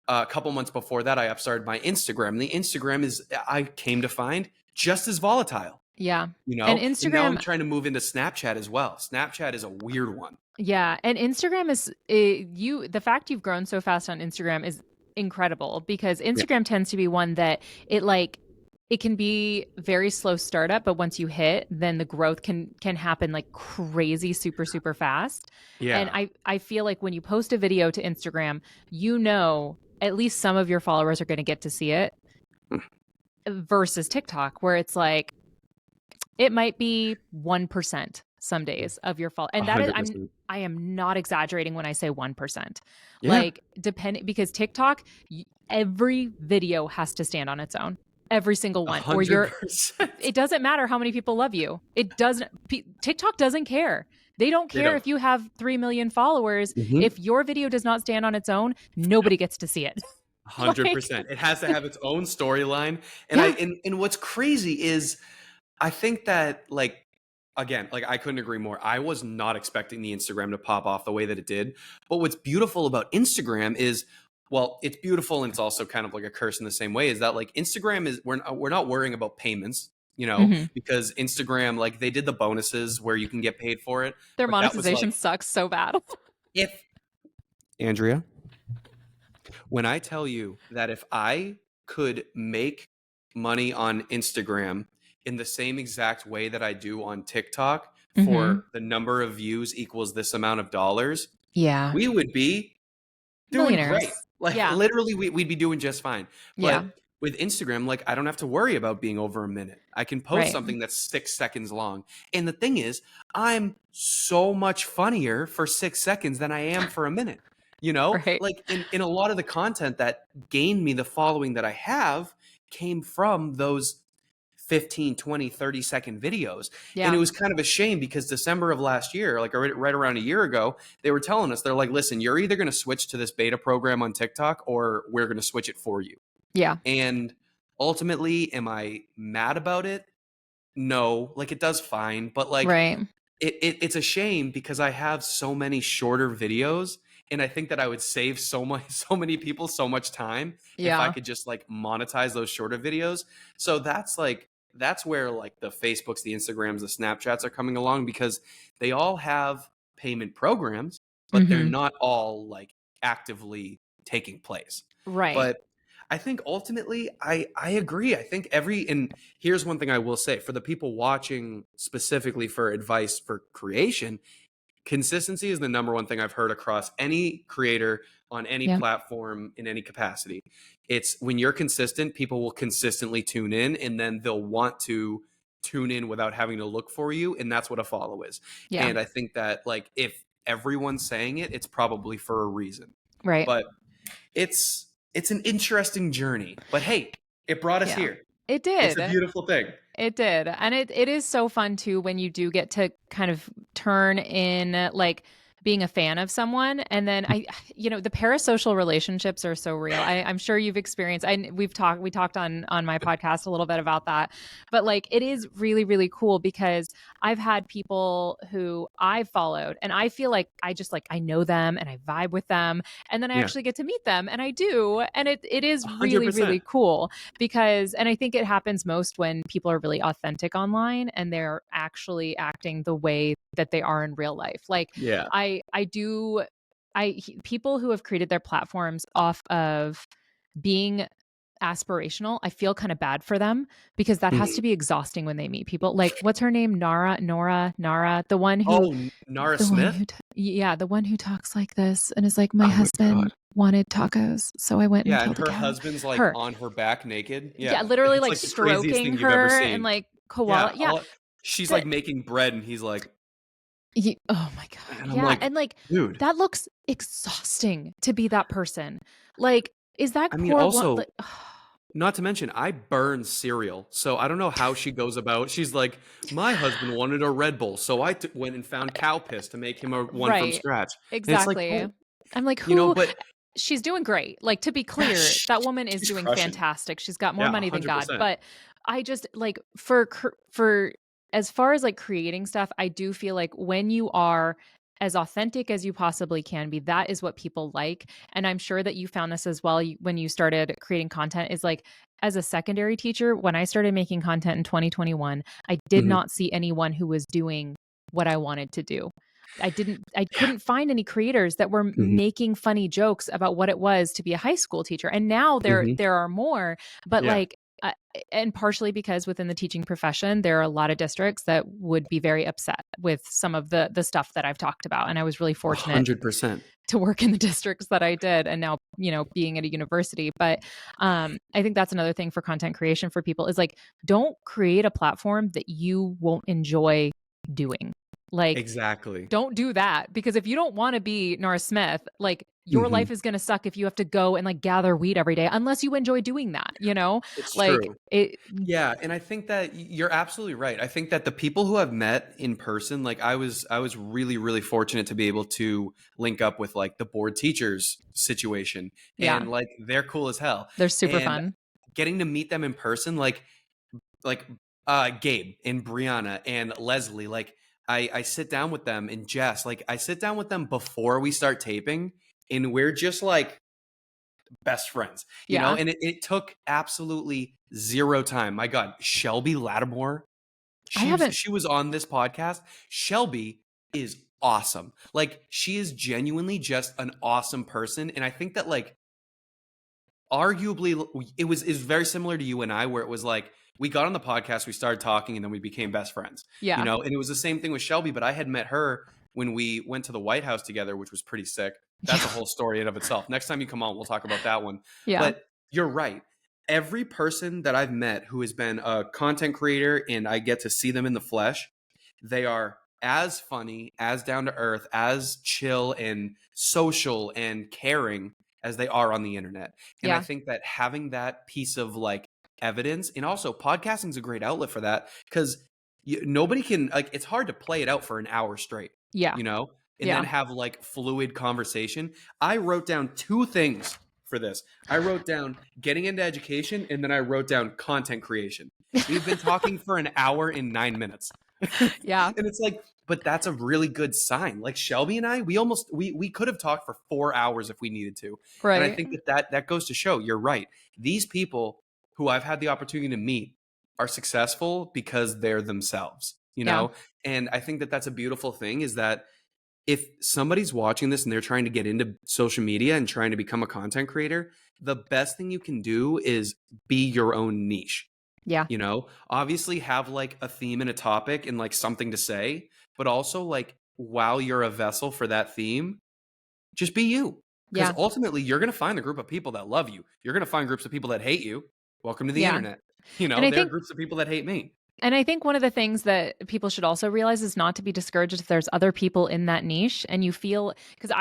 A couple months before that I upstarted my Instagram. And the Instagram is, I came to find, just as volatile. Yeah. And And now I'm Instagram, trying to move into Snapchat as well. Snapchat is a weird one. yeah. And Instagram is the fact you've grown so fast on Instagram is incredible because Yeah. Instagram tends to be one that it can be very slow startup, but once you hit, then the growth can happen like crazy, super fast. And Yeah. I feel like when you post a video to Instagram, at least some of your followers are going to get to see it versus TikTok, where it's like it might be 1% some days of your fault. A And that is hundred percent. I am not exaggerating when I say 1%. Yeah. Like depending because TikTok every video has to stand on its own. Every single A one or hundred percent. it doesn't matter how many people love you. It doesn't TikTok doesn't care. They don't They care don't. if you have 3 million followers. Mhm. If your video does not stand on its own, nobody gets to see it. Hundred Like percent. It has to have its own storyline. And yeah. and what's crazy is I think that like again, like I couldn't agree more. I was not expecting the Instagram to pop off the way that it did. But what's beautiful about Instagram is, well, it's beautiful and it's also kind of like a curse in the same way, is that like Instagram is we're not worrying about payments, Mhm. because Instagram, like they did the bonuses where you can get paid for it, Their but that was monetization like sucks so bad. if Andrea, when I tell you that if I could make money on Instagram in the same exact way that I do on TikTok Mhm. for the number of views equals this amount of dollars, Yeah. we would be doing great. Millionaires. Like Yeah. literally we'd be doing just fine. Yeah. But with Instagram, like I don't have to worry about being over a minute. I can post Right. something that's 6 seconds long. And the thing is, I'm so much funnier for 6 seconds than I am for a minute. You know, Right. like in a lot of the content that gained me the following that I have came from those 15, 20, 30-second videos. And it Yeah. was kind of a shame because December of last year, like right around a year ago, they were telling us, they're like, listen, you're either going to switch to this beta program on TikTok or we're going to switch it for you. Yeah. And ultimately, am I mad about it? No, like it does fine, but like Right. it's a shame because I have so many shorter videos, and I think that I would save so much so many people so much time if I Yeah. could just like monetize those shorter videos. So that's where like the Facebooks, the Instagrams, the Snapchats are coming along because they all have payment programs, but they're Mhm. not all like actively taking place. Right. But I think ultimately I agree. I think and here's one thing I will say for the people watching specifically for advice for creation, consistency is the number one thing I've heard across any creator on any Yeah. platform in any capacity. It's when you're consistent, people will consistently tune in and then they'll want to tune in without having to look for you. And that's what a follow is. Yeah. And I think that like if everyone's saying it, it's probably for a reason. Right. But it's an interesting journey. But hey, it brought us Yeah. here. It It's a did. beautiful thing. It did. And it is so fun too when you do get to kind of turn in like being a fan of someone. And then the parasocial relationships are so real. I'm sure you've experienced, we talked on my podcast a little bit about that, but like, it is really, really cool because I've had people who I've followed and I feel like I just like, I know them and I vibe with them. And then I Yeah, actually get to meet them and I do. And it is really, 100%. really cool because, and I think it happens most when people are really authentic online and they're actually acting the way that they are in real life. Like Yeah. I do people who have created their platforms off of being aspirational, I feel kind of bad for them because that has Mhm. to be exhausting when they meet people. Like what's her name? Nara, Oh, Nara the one Smith? who yeah, the one who talks like this and is like my Oh my god. husband wanted tacos, so I went and Yeah, and killed a her cow. husband's, like, Her. on her back naked. Yeah, Yeah, literally it's, like like, the craziest stroking thing you've ever her and seen. like koala. Yeah, Yeah. she's, The like, making bread, and he's like oh my god. and I'm Yeah, like, and like "Dude." that looks exhausting to be that person. Like is that I mean, poor one also, like not to mention, I burn cereal, so I don't know how she goes about she's like, "My husband wanted a Red Bull, so I went and found cow piss to make him a one from right. scratch." And it's like, Exactly. "Oh," I'm like you know, who but she's doing great. Like to be yeah, clear, that woman is she's doing crushing. fantastic. She's got more Yeah, money than God. 100%. But I just like for as far as like creating stuff, I do feel like when you are as authentic as you possibly can be, that is what people like. And I'm sure that you found this as well when you started creating content is like as a secondary teacher, when I started making content in 2021, I did Mhm. not see anyone who was doing what I wanted to do. I Yeah. couldn't find any creators that were Mhm. making funny jokes about what it was to be a high school teacher. And now Mhm. there are more, but Yeah. like uh, and partially because within the teaching profession there are a lot of districts that would be very upset with some of the stuff that I've talked about, and I was really fortunate 100%. to work in the districts that I did and now, being at a university. But I think that's another thing for content creation for people is like don't create a platform that you won't enjoy doing. Like Exactly. don't do that because if you don't want to be Norris Smith, like your life Mhm. is going to suck if you have to go and like gather weed every day unless you enjoy doing that, you know? It's Like true. it Yeah, and I think that you're absolutely right. I think that the people who I've met in person, like I was really really fortunate to be able to link up with like the board teachers situation yeah, and like they're cool as hell. they're super And fun. getting to meet them in person like Gabe and Brianna and Leslie, like I sit down with them and Jess, like I sit down with them before we start taping and we're just like best friends, Yeah. and it took absolutely zero time. My God, Shelby Lattimore, I haven't she was on this podcast. Shelby is awesome. Like she is genuinely just an awesome person, and I think that like arguably it was very similar to you and I, where it was like we got on the podcast, we started talking, and then we became best friends. yeah. And it was the same thing with Shelby, but I had met her when we went to the White House together, which was pretty sick. That's a Yeah. whole story in of itself. Next time you come on, we'll talk about that one. Yeah. But you're right. Every person that I've met who has been a content creator and I get to see them in the flesh, they are as funny, as down to earth, as chill and social and caring as they are on the internet. And I Yeah. think that having that piece of like evidence, and also podcasting is a great outlet for that, because nobody can, like, it's hard to play it out for an hour straight, Yeah. you know, and then Yeah. have like fluid conversation. I wrote down two things for this. I wrote down getting into education, and then I wrote down content creation. We've been talking for an hour and 9 minutes. And Yeah. it's like, but that's a really good sign. Like Shelby and I, we could have talked for 4 hours if we needed to. And I Right. think that goes to show, you're right. These people who I've had the opportunity to meet are successful because they're themselves, you Yeah. know? And I think that that's a beautiful thing, is that if somebody's watching this and they're trying to get into social media and trying to become a content creator, the best thing you can do is be your own niche. Yeah. You know, obviously have like a theme and a topic and like something to say, but also like while you're a vessel for that theme, just be you. Because Yeah. ultimately, you're going to find a group of people that love you. You're going to find groups of people that hate you. Welcome to the Yeah. internet. You And know, I there are think groups of people that hate me. And I think one of the things that people should also realize is not to be discouraged if there's other people in that niche and you feel, because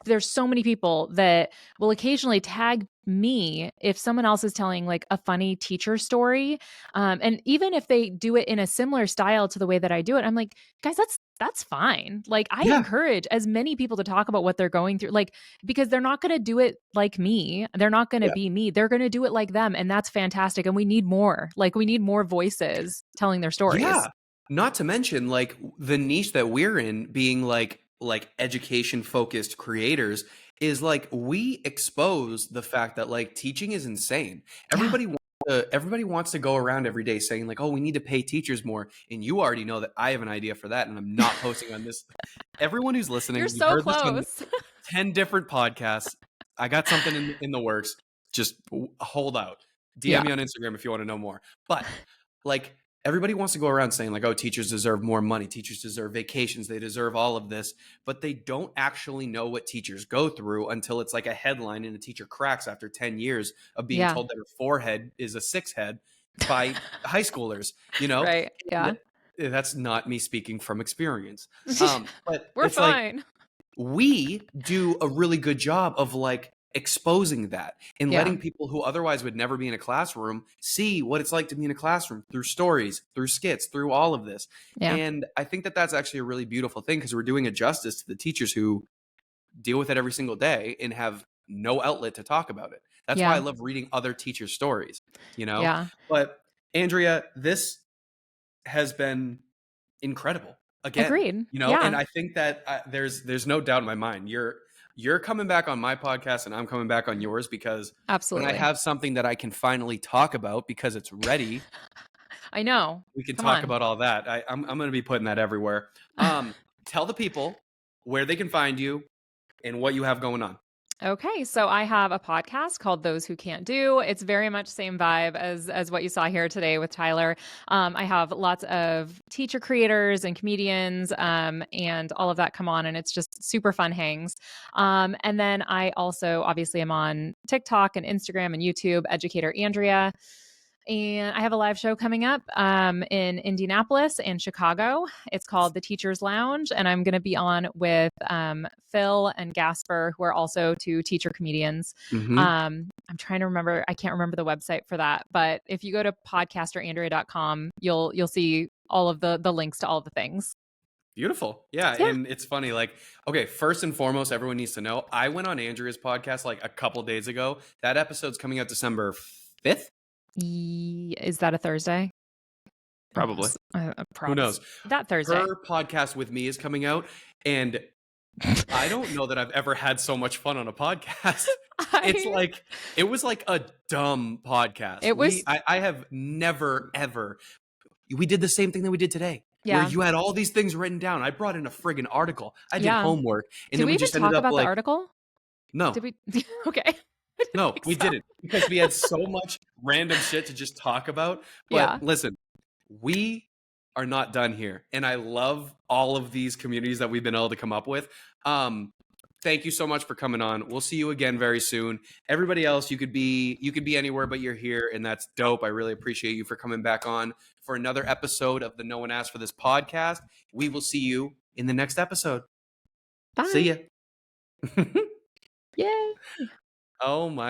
there's so many people that will occasionally tag me if someone else is telling like a funny teacher story. And even if they do it in a similar style to the way that I do it, I'm like, guys, that's fine. Like I Yeah. encourage as many people to talk about what they're going through, like, because they're not going to do it like me. They're not going to Yeah. be me. They're going to do it like them. And that's fantastic. And we need more. Like, we need more voices telling their stories. Yeah. Not to mention like the niche that we're in, being like education focused creators, is like we expose the fact that like teaching is insane. Yeah. Everybody wants to go around every day saying like, "Oh, we need to pay teachers more." And you already know that I have an idea for that, and I'm not posting on this. Everyone who's You're listening, you've so heard this on close. 10 different podcasts. I got something in the works. Just hold out. DM Yeah. me on Instagram if you want to know more. But like everybody wants to go around saying like, "Oh, teachers deserve more money. Teachers deserve vacations. They deserve all of this." But they don't actually know what teachers go through until it's like a headline and a teacher cracks after 10 years of being Yeah. told that her forehead is a six head by high schoolers, you know? Right. Yeah. And that's not me speaking from experience. But We're it's like fine. we do a really good job of like exposing that and Yeah. letting people who otherwise would never be in a classroom see what it's like to be in a classroom through stories, through skits, through all of this. Yeah. And I think that that's actually a really beautiful thing, because we're doing a justice to the teachers who deal with it every single day and have no outlet to talk about it. That's why I Yeah. love reading other teachers' stories, you know? Yeah. But Andrea, this has been incredible again, Agreed. you know, and Yeah. I think that there's no doubt in my mind you're coming back on my podcast and I'm coming back on yours, because when I Absolutely. have something that I can finally talk about because it's ready, I know. we can Come talk on. about all that. I'm going to be putting that everywhere. Tell the people where they can find you and what you have going on. Okay, so I have a podcast called Those Who Can't Do. It's very much same vibe as what you saw here today with Tyler. I have lots of teacher creators and comedians and all of that come on, and it's just super fun hangs. And then I also obviously am on TikTok and Instagram and YouTube, Educator Andrea. And I have a live show coming up in Indianapolis and Chicago. It's called The Teacher's Lounge. And I'm going to be on with Phil and Gasper, who are also two teacher comedians. Hmm. I'm trying to remember. I can't remember the website for that. But if you go to podcasterandrea.com, you'll see all of the links to all the things. Beautiful. Yeah. Yeah. And it's funny, like, okay, first and foremost, everyone needs to know I went on Andrea's podcast like a couple days ago. That episode's coming out December 5th. Is that a Thursday? Probably. Who Probably. knows? That Thursday. Her podcast with me is coming out, and I don't know that I've ever had so much fun on a podcast. It's I, like it was like a dumb podcast. it was, I have never ever. We did the same thing that we did today, where yeah. you had all these things written down. I brought in a friggin' article. I did Yeah. homework, and Did then we we even just ended talk up about the like, article? no, Did we? Okay. I didn't no, think we so. didn't, because we had so much random shit to just talk about. Yeah. But listen, we are not done here, and I love all of these communities that we've been able to come up with. Thank you so much for coming on. We'll see you again very soon. Everybody else, you could be anywhere but you're here, and that's dope. I really appreciate you for coming back on for another episode of the No One Asked for This podcast. We will see you in the next episode. See Bye. ya. Yay. Oh my